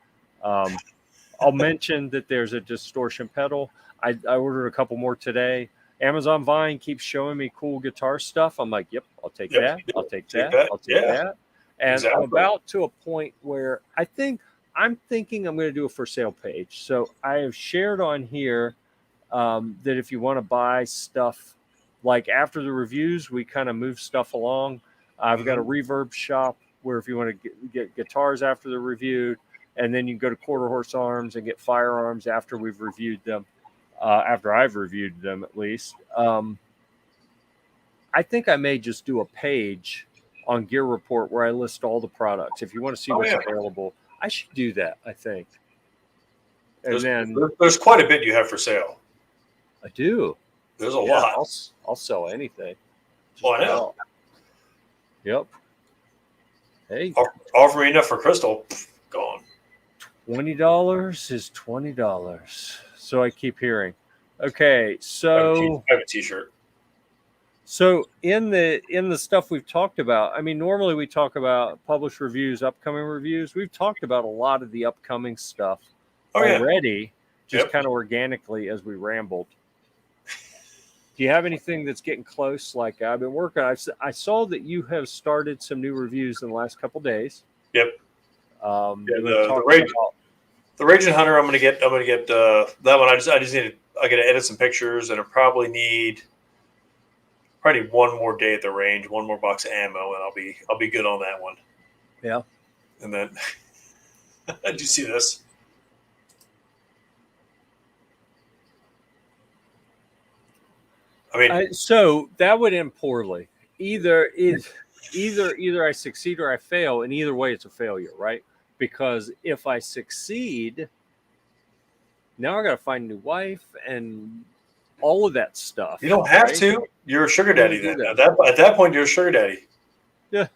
I'll mention that there's a distortion pedal. I ordered a couple more today. Amazon Vine keeps showing me cool guitar stuff. I'm like, yep, I'll take that. I'll take that. I'll take that. And exactly. I'm about to a point where I'm thinking I'm going to do a for sale page. So I have shared on here that if you want to buy stuff, like after the reviews, we kind of move stuff along. I've got a reverb shop where if you want to get guitars after they're reviewed, and then you can go to Quarter Horse Arms and get firearms after we've reviewed them, after I've reviewed them at least. I think I may just do a page on Gear Report where I list all the products. If you want to see what's available, I should do that, I think. And there's quite a bit you have for sale. I do. There's a lot. I'll sell anything. Oh, I know. Yep. Hey. Offer me enough for Crystal. Gone. $20 is $20. So I keep hearing. Okay, so I have a t-shirt. So in the stuff we've talked about, I mean, normally we talk about published reviews, upcoming reviews. We've talked about a lot of the upcoming stuff already, just kind of organically as we rambled. Do you have anything that's getting close? Like I've been working. I saw that you have started some new reviews in the last couple days. Yep. The Raging Hunter. I'm gonna get that one. I just need. I got to edit some pictures, and I probably need one more day at the range, one more box of ammo, and I'll be good on that one. Yeah. And then, did you see this? I mean, so that would end poorly. Either I succeed or I fail, and either way, it's a failure, right? Because if I succeed, now I got to find a new wife and all of that stuff. You don't have to. You're a sugar daddy then. At that point, you're a sugar daddy. Yeah.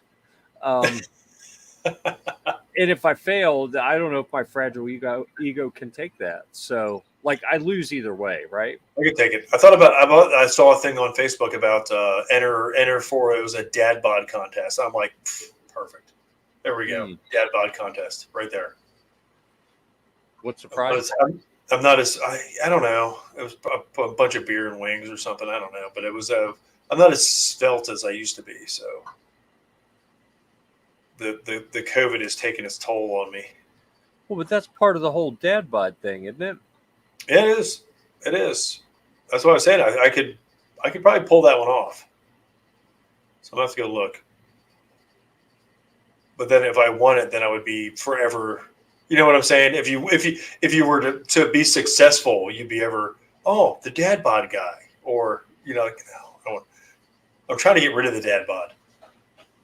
And if I fail, I don't know if my fragile ego can take that. So, like, I lose either way, right? I can take it. I saw a thing on Facebook about enter for it was a dad bod contest. I'm like, perfect. There we go. Dad bod contest right there. What's the prize? I'm not as I don't know. It was a bunch of beer and wings or something. I don't know, but it was I'm not as svelte as I used to be. So the COVID has taken its toll on me. Well, but that's part of the whole dad bod thing, isn't it? It is. It is. That's what I was saying. I could probably pull that one off. So I'm gonna have to go look. But then if I won it, then I would be forever. You know what I'm saying? If you were to be successful, you'd be the dad bod guy, or I'm trying to get rid of the dad bod.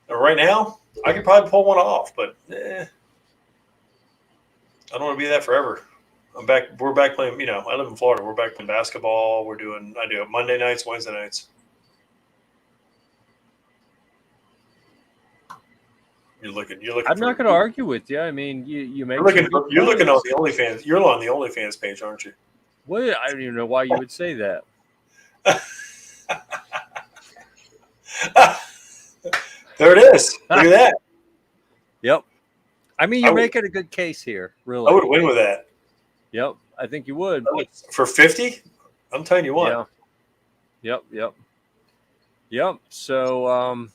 And right now, I could probably pull one off, but I don't want to be that forever. I'm back. We're back playing. I live in Florida. We're back playing basketball. I do it Monday nights, Wednesday nights. You're looking. I'm not going to argue with you. I mean, you make. You're looking on the OnlyFans. You're on the OnlyFans page, aren't you? Well, I don't even know why you would say that. There it is. Look at that. Yep. I mean, you're making a good case here. Really, I would win with that. Yep, I think you would. For 50, I'm telling you what. Yeah. Yep. So,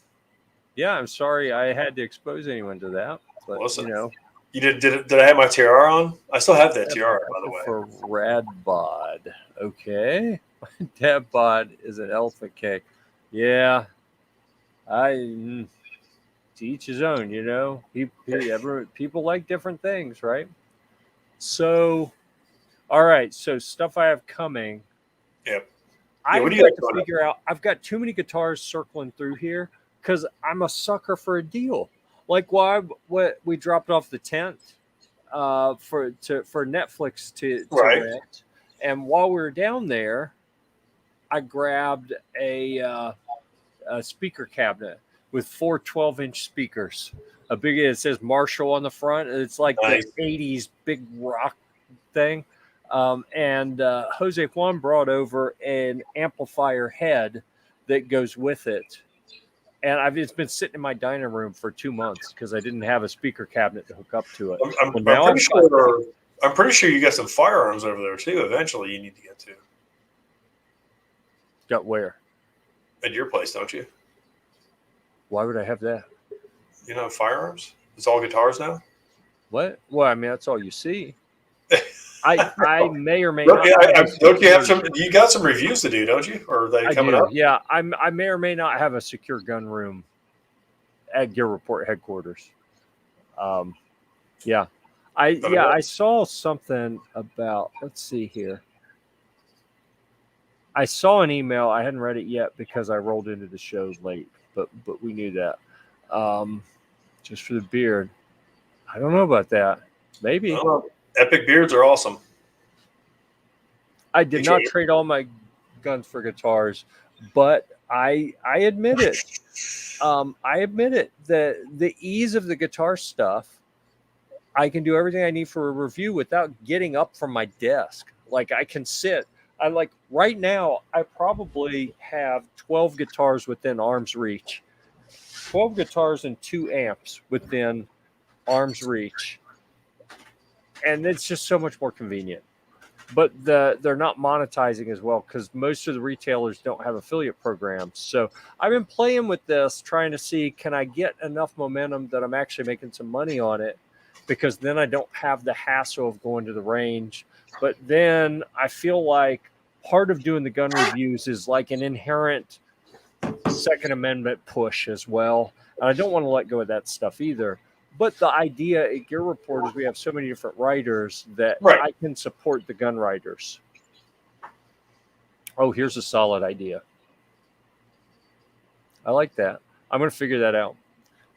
yeah, I'm sorry I had to expose anyone to that. But, Listen, you know. You did I have my tiara on? I still have that tiara, by the way. For rad bod. Okay. Dad bod is an elephant cake. Yeah. To each his own, you know. People like different things, right? So, all right. So, stuff I have coming. Yep. I've what do got you to figure out. I've got too many guitars circling through here because I'm a sucker for a deal. Like what we dropped off the tent for Netflix to rent, and while we were down there, I grabbed a speaker cabinet with 4 12-inch speakers. It says Marshall on the front. It's like the 80s big rock thing. And Jose Juan brought over an amplifier head that goes with it. And it's been sitting in my dining room for 2 months because I didn't have a speaker cabinet to hook up to it. I'm pretty sure you got some firearms over there too. Eventually, you need to get to. Got where? At your place, don't you? Why would I have that? You know, firearms. It's all guitars now. What? Well, I mean, that's all you see. I may or may not. Don't you have some? You got some reviews to do, don't you? Or are they coming up? Yeah, I may or may not have a secure gun room at Gear Report headquarters. Yeah, I saw something about. Let's see here. I saw an email. I hadn't read it yet because I rolled into the show late, but we knew that. Just for the beard, I don't know about that. Maybe. Epic beards are awesome. I did not trade all my guns for guitars, but I admit it. I admit it. The ease of the guitar stuff, I can do everything I need for a review without getting up from my desk. Like I can sit. Right now, I probably have 12 guitars within arm's reach. 12 guitars and 2 amps within arm's reach. And it's just so much more convenient. But they're not monetizing as well because most of the retailers don't have affiliate programs. So I've been playing with this, trying to see, can I get enough momentum that I'm actually making some money on it? Because then I don't have the hassle of going to the range. But then I feel like part of doing the gun reviews is like an inherent Second Amendment push as well. And I don't want to let go of that stuff either. But the idea at Gear Report is we have so many different writers that I can support the gun writers. Oh, here's a solid idea. I like that. I'm going to figure that out.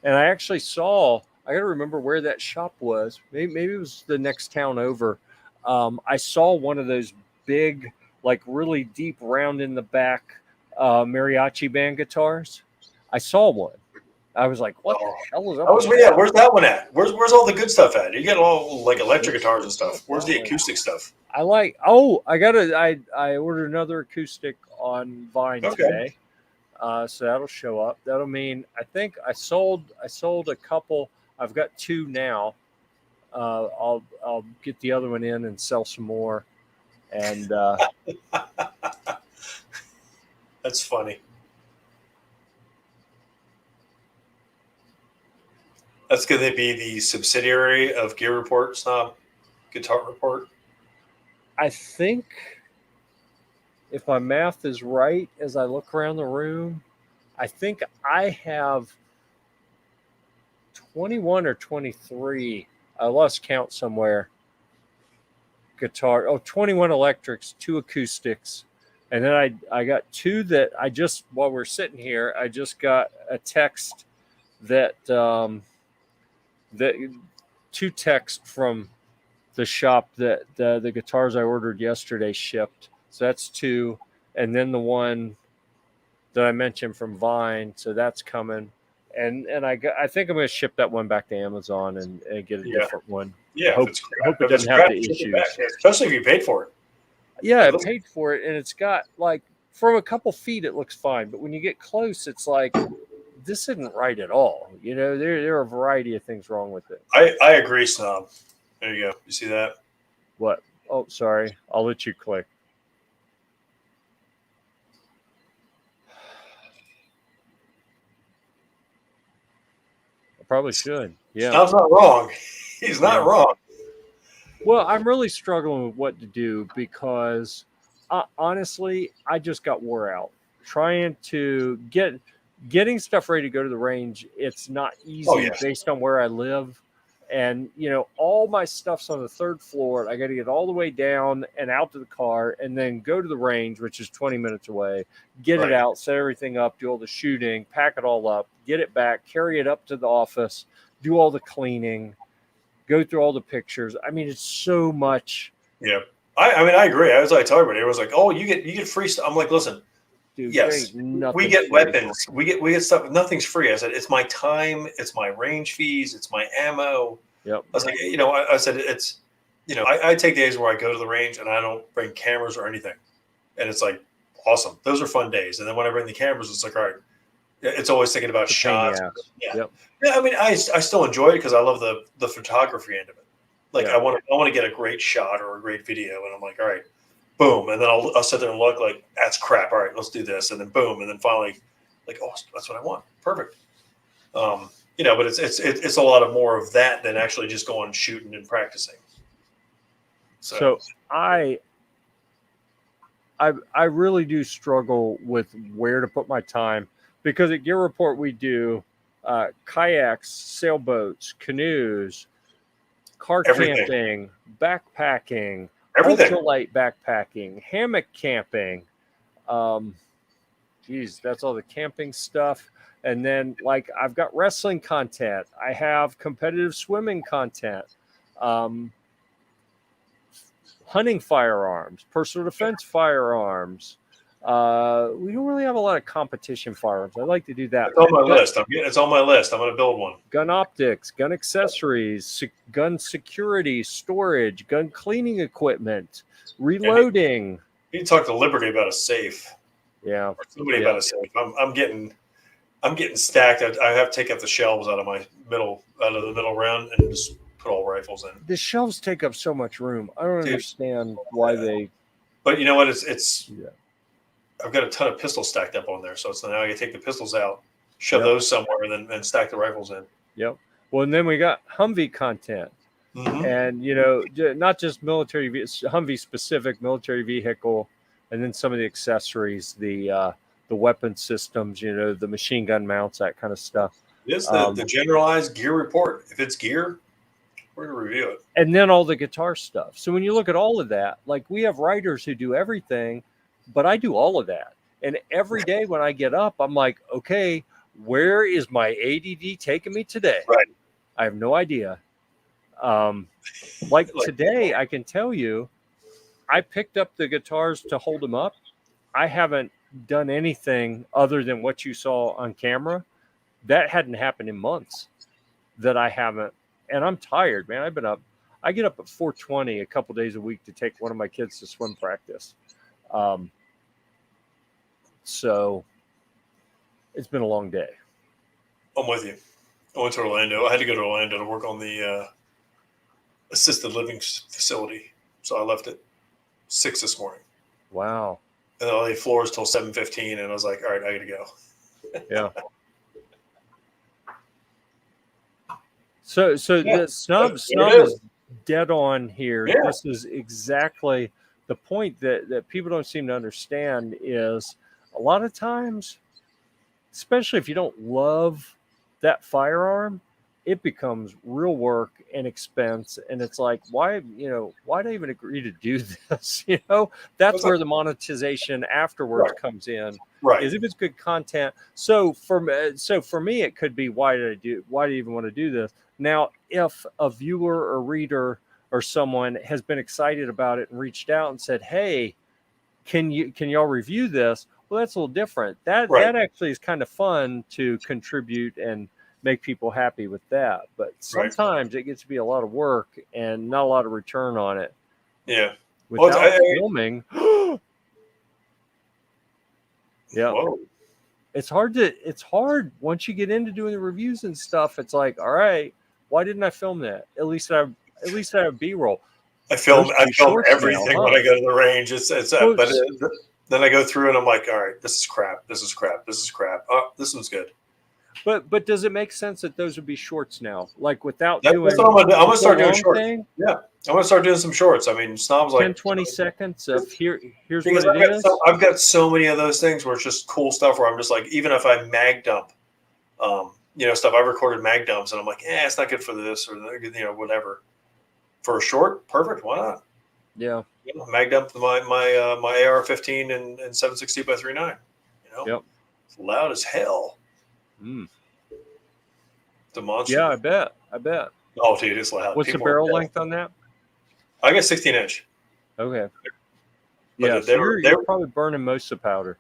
And I actually saw, I got to remember where that shop was. Maybe it was the next town over. I saw one of those big, like really deep round in the back mariachi band guitars. I saw one. I was like, what the hell is up? Where's that one at? Where's all the good stuff at? You got all like electric guitars and stuff. Where's the acoustic stuff? I ordered another acoustic on Vine today. So that'll show up. That'll mean I think I sold a couple. I've got 2 now. I'll get the other one in and sell some more. And that's funny. That's going to be the subsidiary of Gear Report, Snob Guitar Report. I think if my math is right, as I look around the room, I think I have 21 or 23. I lost count somewhere. 21 electrics, 2 acoustics. And then I got 2 that I just, while we're sitting here, I just got a text that 2 texts from the shop that the guitars I ordered yesterday shipped. So that's 2. And then the one that I mentioned from Vine. So that's coming. And I think I'm going to ship that one back to Amazon and get a different one. Yeah, Hope, if it's crap, hope it if it's doesn't have crap, the ship it issues. back. Especially if you paid for it. Yeah, I Like, paid for it, and it's got like from a couple feet it looks fine, but when you get close, it's like this isn't right at all. You know, there are a variety of things wrong with it. I agree, Snob. There you go. You see that? What? Oh, sorry. I'll let you click. I probably should. Yeah. Snob's not wrong. He's not wrong. Well, I'm really struggling with what to do because honestly, I just got wore out trying to getting stuff ready to go to the range. It's not easy based on where I live. And, you know, all my stuff's on the third floor. I got to get all the way down and out to the car and then go to the range, which is 20 minutes away, get it out, set everything up, do all the shooting, pack it all up, get it back, carry it up to the office, do all the cleaning, go through all the pictures. I mean, it's so much. Yeah. I mean, I agree. I was like, tell everybody, everyone's like, oh, you get free stuff. I'm like, listen, dude, yes, we get free. weapons. We get stuff. Nothing's free. I said, it's my time. It's my range fees. It's my ammo. Yep. I was like, you know, I said, it's, you know, I take days where I go to the range and I don't bring cameras or anything. And it's like, awesome. Those are fun days. And then when I bring the cameras, it's like, all right, it's always thinking about shots. Yeah. I mean, I still enjoy it because I love the photography end of it. Like I want to get a great shot or a great video, and I'm like, all right, boom, and then I'll sit there and look like that's crap. All right, let's do this, and then boom, and then finally, like, oh, that's what I want. Perfect. You know, but it's a lot of more of that than actually just going shooting and practicing. So I really do struggle with where to put my time because at Gear Report we do kayaks, sailboats, canoes, car camping, backpacking, ultralight backpacking, hammock camping. Geez, that's all the camping stuff. And then like I've got wrestling content. I have competitive swimming content. Hunting firearms, personal defense firearms. We don't really have a lot of competition firearms. I'd like to do that. It's on my list. It's on my list. I'm going to build one. Gun optics, gun accessories, gun security, storage, gun cleaning equipment, reloading. You talk to Liberty about a safe. Yeah. Or somebody about a safe. I'm getting stacked. I have to take up the shelves out of the middle round and just put all rifles in. The shelves take up so much room. I don't understand why they. But you know what? It's. Yeah. I've got a ton of pistols stacked up on there, so it's now I can take the pistols out, shove those somewhere, and then stack the rifles in. Yep. Well, and then we got Humvee content, and you know, not just military Humvee specific military vehicle, and then some of the accessories, the weapon systems, you know, the machine gun mounts, that kind of stuff. It's the generalized gear report. If it's gear, we're going to review it. And then all the guitar stuff. So when you look at all of that, like we have writers who do everything, but I do all of that. And every day when I get up, I'm like, okay, where is my ADD taking me today? Right. I have no idea. Like today, I can tell you, I picked up the guitars to hold them up. I haven't done anything other than what you saw on camera. That hadn't happened in months that I haven't. And I'm tired, man. I've been up. I get up at 4:20 a couple days a week to take one of my kids to swim practice. So it's been a long day. I'm with you. I went to Orlando. I had to go to Orlando to work on the assisted living facility. So I left at 6 this morning. Wow. And all the floors till 7:15, and I was like, all right, I got to go. Yeah. So the snub is dead on here. Yeah. This is exactly the point that people don't seem to understand is a lot of times, especially if you don't love that firearm, it becomes real work and expense. And it's like, why did I even agree to do this? You know, that's where the monetization afterwards comes in. Right. Is if it's good content. So for me, it could be, why do you even want to do this? Now, if a viewer or reader or someone has been excited about it and reached out and said, hey, can y'all review this? Well, that's a little different. That Right. actually is kind of fun to contribute and make people happy with that. But Right. sometimes it gets to be a lot of work and not a lot of return on it. Yeah. Without filming, yeah, Whoa. it's hard once you get into doing the reviews and stuff. It's like, all right, why didn't I film that? At least I have B-roll. I film now, everything huh? when I go to the range. It's Well, but then I go through and I'm like, all right, this is crap. This is crap. This is crap. Oh, this one's good. But does it make sense that those would be shorts now? Like without That's doing what I'm gonna do. I'm gonna start doing long shorts. thing? Yeah, I'm gonna start doing some shorts. I mean, Snob's 10, like 20 seconds of here's because what it is. I've got so many of those things where it's just cool stuff where I'm just like, even if I mag dump, stuff I've recorded mag dumps and I'm like, it's not good for this or whatever. For a short, perfect. Why not? Yeah. Mag dump my AR-15 and 760x39. Yep. It's loud as hell. The monster. Yeah, I bet. Oh, dude, it's loud. What's the barrel length on that? I got 16-inch. Okay. But yeah, so you're probably burning most of the powder.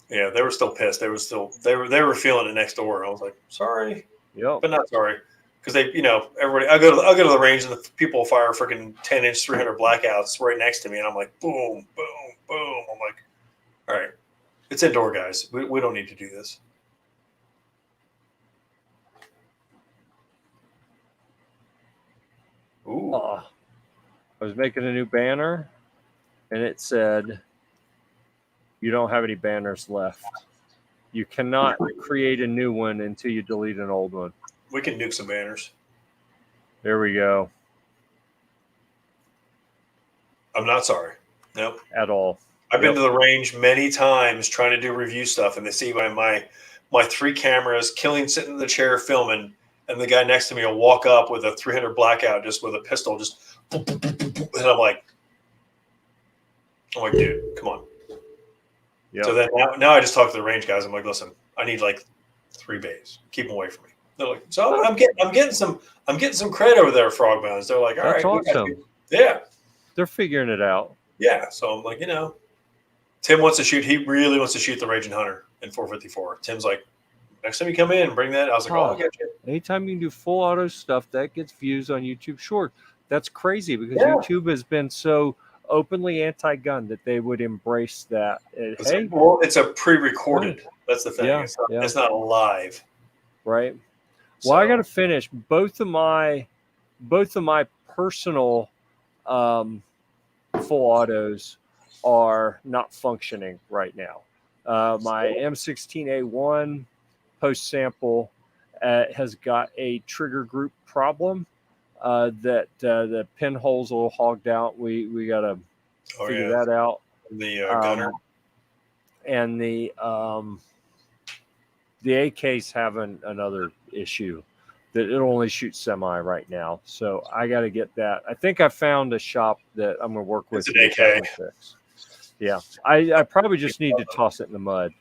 Yeah, they were still pissed. They were feeling it next door. I was like, sorry, but not sorry, because everybody. I go to the range and the people fire freaking 10-inch 300 blackouts right next to me, and I'm like, boom, boom, boom. I'm like, all right, it's indoor, guys. We don't need to do this. Ooh. I was making a new banner, and it said, "You don't have any banners left. You cannot create a new one until you delete an old one." We can nuke some banners. There we go. I'm not sorry. Nope. At all. I've been to the range many times trying to do review stuff, and they see my 3 cameras sitting in the chair filming, and the guy next to me will walk up with a 300 blackout just with a pistol, just boom, boom, boom, boom, boom, and I'm like, dude, come on. Yep. So then now I just talk to the range guys. I'm like, listen, I need like 3 bays. Keep them away from me. They're like, so I'm getting some credit over there, Frogbones. They're like, all right, awesome. Yeah, they're figuring it out. Yeah, so I'm like, Tim wants to shoot. He really wants to shoot the Raging Hunter in 454. Tim's like, next time you come in, bring that. I was like, I'll get you. Anytime you can do full auto stuff, that gets views on YouTube Short. That's crazy because YouTube has been so openly anti-gun that they would embrace that. It's a pre-recorded. That's the thing. Yeah, it's not live. Right. Well, I got to finish both of my personal full autos are not functioning right now. My M16A1 post sample has got a trigger group problem that the pinhole's a little hogged out. We got to figure that out. The gunner and the AK's having another issue that it'll only shoot semi right now. So I got to get that. I think I found a shop that I'm going to work with. It's an AK. Yeah. I probably just need to toss it in the mud.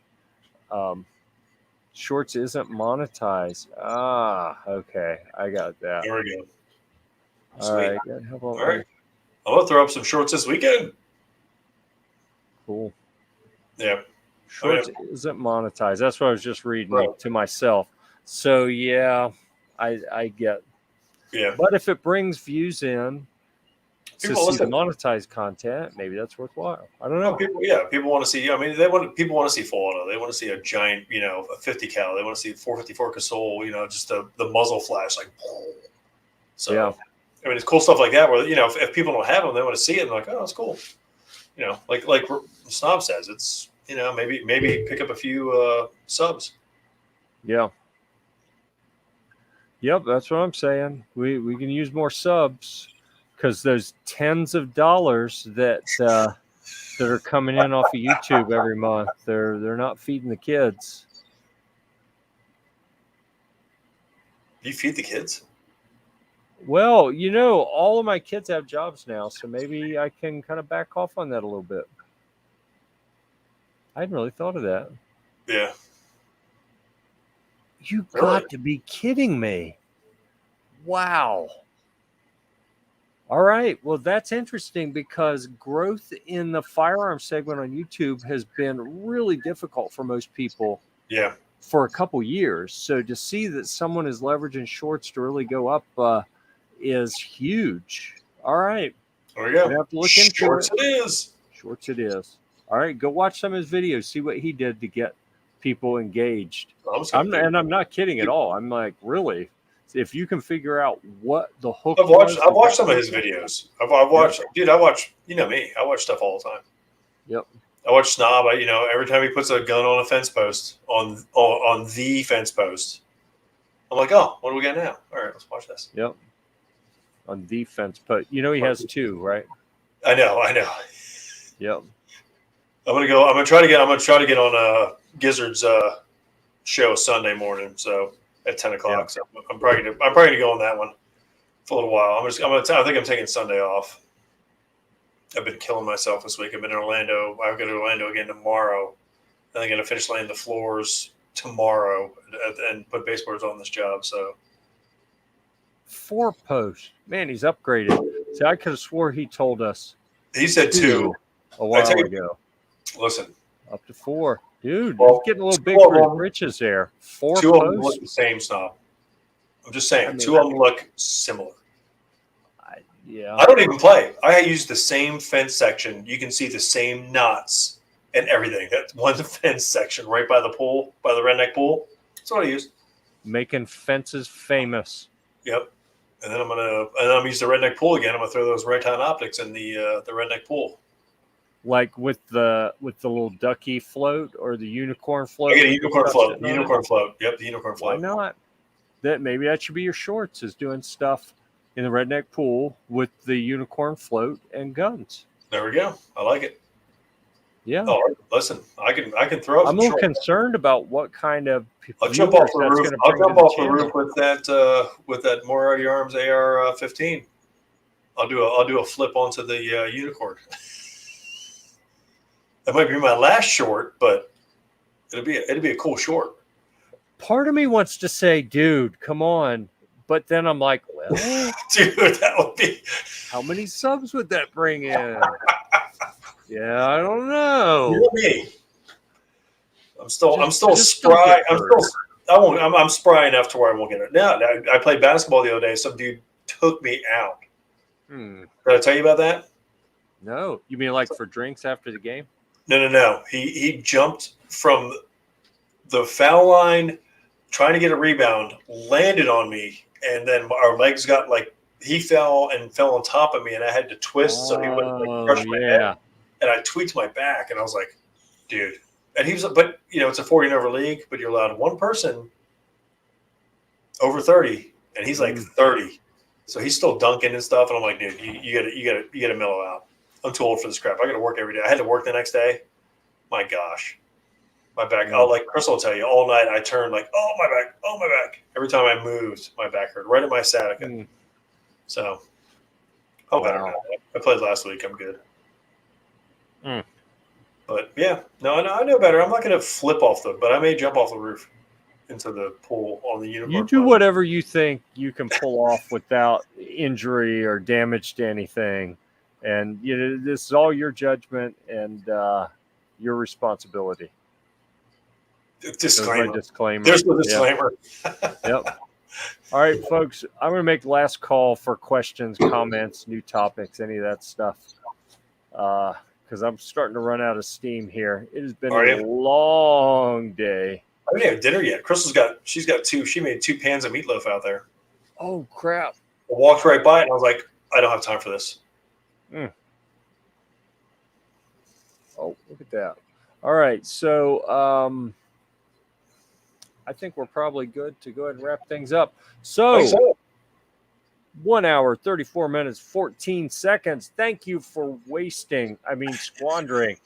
Shorts isn't monetized. Okay. I got that. There we go. All right. All right. I'm going to throw up some shorts this weekend. Cool. Yeah. Shorts isn't monetized. That's what I was just reading to myself. So, I get. Yeah. But if it brings views in to see the monetized content, maybe that's worthwhile. I don't know. People want to see. I mean, people want to see full auto. They want to see a giant, a 50 cal. They want to see 454 Casol. Just the muzzle flash, like. So, I mean, it's cool stuff like that. Where if people don't have them, they want to see it. And they're like, oh, that's cool. Like Snob says, it's maybe pick up a few subs. Yeah. Yep, that's what I'm saying. We can use more subs because those tens of dollars that are coming in off of YouTube every month, they're not feeding the kids. You feed the kids? Well, all of my kids have jobs now, so maybe I can kind of back off on that a little bit. I hadn't really thought of that. Yeah. You got to be kidding me. Wow. All right. Well, that's interesting because growth in the firearm segment on YouTube has been really difficult for most people Yeah. for a couple years. So to see that someone is leveraging shorts to really go up is huge. All right. There we go. We have to look into Shorts it. it is. Shorts it is. All right. Go watch some of his videos. See what he did to get people engaged. I'm not kidding at all. I'm like, really? If you can figure out what the hook I've watched some of his videos. I've watched, dude. I watch. You know me. I watch stuff all the time. Yep. I watch Snob. Every time he puts a gun on a fence post on the fence post, I'm like, oh, what do we got now? All right, let's watch this. Yep. On the fence post, he has two, right? I know. Yep. I'm gonna try to get on Gizzard's show Sunday morning. So at 10 o'clock. Yeah. So I'm probably gonna go on that one for a little while. I think I'm taking Sunday off. I've been killing myself this week. I've been in Orlando. I'll go to Orlando again tomorrow. Then I'm gonna finish laying the floors tomorrow and put baseboards on this job. So 4 posts. Man, he's upgraded. See, I could have swore he told us. He said 2 a while ago. Listen, up to 4. Dude, well, he's getting a little big for his britches there. 4 2 posts? of them look the same, Snob. I'm just saying, 2 of them look similar. Yeah. I don't even play. I use the same fence section. You can see the same knots and everything. That one fence section right by the pool, by the redneck pool. That's what I use. Making fences famous. Yep. And then I'm gonna use the redneck pool again. I'm gonna throw those Raytown optics in the redneck pool. Like with the little ducky float or the unicorn float. I get a unicorn float. Unicorn float. Yep, the unicorn float. Why not? Maybe that should be your shorts, is doing stuff in the redneck pool with the unicorn float and guns. There we go. I like it. Yeah. Oh, listen, I can throw. I'm a little concerned about what kind of. I'll jump off the roof. I'll jump off the roof with that Moriarty Arms AR-15. I'll do a flip onto the unicorn. That might be my last short, but it'd be a cool short. Part of me wants to say, dude, come on. But then I'm like, well, dude, that would be. How many subs would that bring in? Yeah, I don't know. Me. I'm still spry. I'm spry enough to where I won't get it. No, I played basketball the other day. Some dude took me out. Did I tell you about that? No. You mean like for drinks after the game? No. He jumped from the foul line, trying to get a rebound, landed on me, and then our legs got he fell on top of me, and I had to twist so he wouldn't crush my head. And I tweaked my back, and I was like, dude. And he was, but it's a 40 and over league, but you're allowed one person over 30, and he's like 30, so he's still dunking and stuff. And I'm like, dude, you gotta mellow out. I'm too old for this crap. I got to work every day. I had to work the next day. My gosh, my back. Chris will tell you all night. I turned like, oh my back. Every time I moved, my back hurt right at my sciatica. So, better now. I played last week. I'm good. But yeah, no, I know better. I'm not going to flip but I may jump off the roof into the pool on the unicorn. You do whatever you think you can pull off without injury or damage to anything. And this is all your judgment and your responsibility. Disclaimer. Disclaimer. There's no disclaimer. Yep. All right, folks. I'm going to make the last call for questions, comments, new topics, any of that stuff. Because I'm starting to run out of steam here. It has been a long day. I didn't have dinner yet. Crystal's she's got 2. She made 2 pans of meatloaf out there. Oh, crap. I walked right by it, and I was like, I don't have time for this. Oh, look at that. All right. So I think we're probably good to go ahead and wrap things up. So 1 hour, 34 minutes, 14 seconds. Thank you for squandering,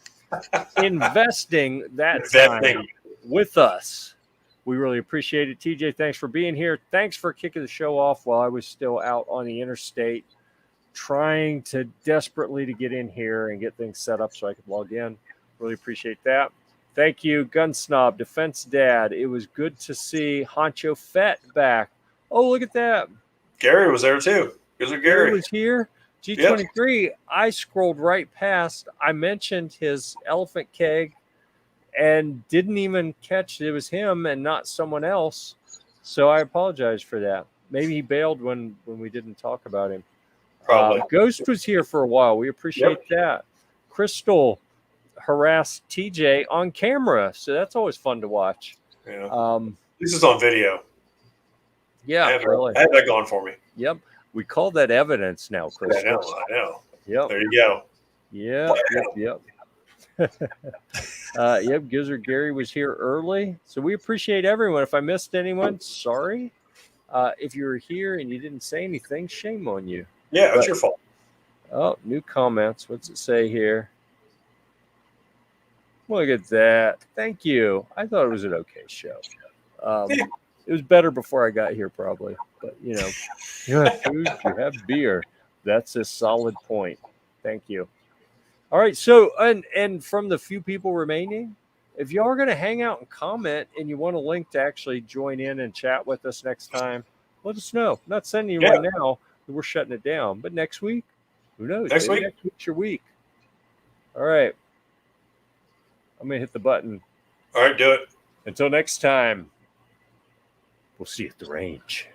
investing that time with us. We really appreciate it. TJ, thanks for being here. Thanks for kicking the show off while I was still out on the interstate, trying to desperately to get in here and get things set up so I could log in. Really appreciate that. Thank you, Gun Snob, Defense Dad. It was good to see Honcho Fett back. Oh, look at that. Gary was there too. Gary was here. G23, I scrolled right past. I mentioned his elephant keg and didn't even catch it was him and not someone else. So I apologize for that. Maybe he bailed when we didn't talk about him. Probably. Ghost was here for a while. We appreciate that. Crystal harassed TJ on camera, so that's always fun to watch. Yeah. This is on video. Yeah, I have really. that going for me. Yep. We call that evidence now, Crystal. I know. Yep. There you go. Yep. Yep, Gizzard Gary was here early. So we appreciate everyone. If I missed anyone, sorry. If you were here and you didn't say anything, shame on you. Yeah, it's your fault. Oh, new comments. What's it say here? Look at that. Thank you. I thought it was an okay show. It was better before I got here, probably. But, you have food, you have beer. That's a solid point. Thank you. All right. So, and from the few people remaining, if y'all are going to hang out and comment and you want a link to actually join in and chat with us next time, let us know. I'm not sending you one now. We're shutting it down. But next week, who knows? Next week's your week. All right. I'm going to hit the button. All right, do it. Until next time, we'll see you at the range.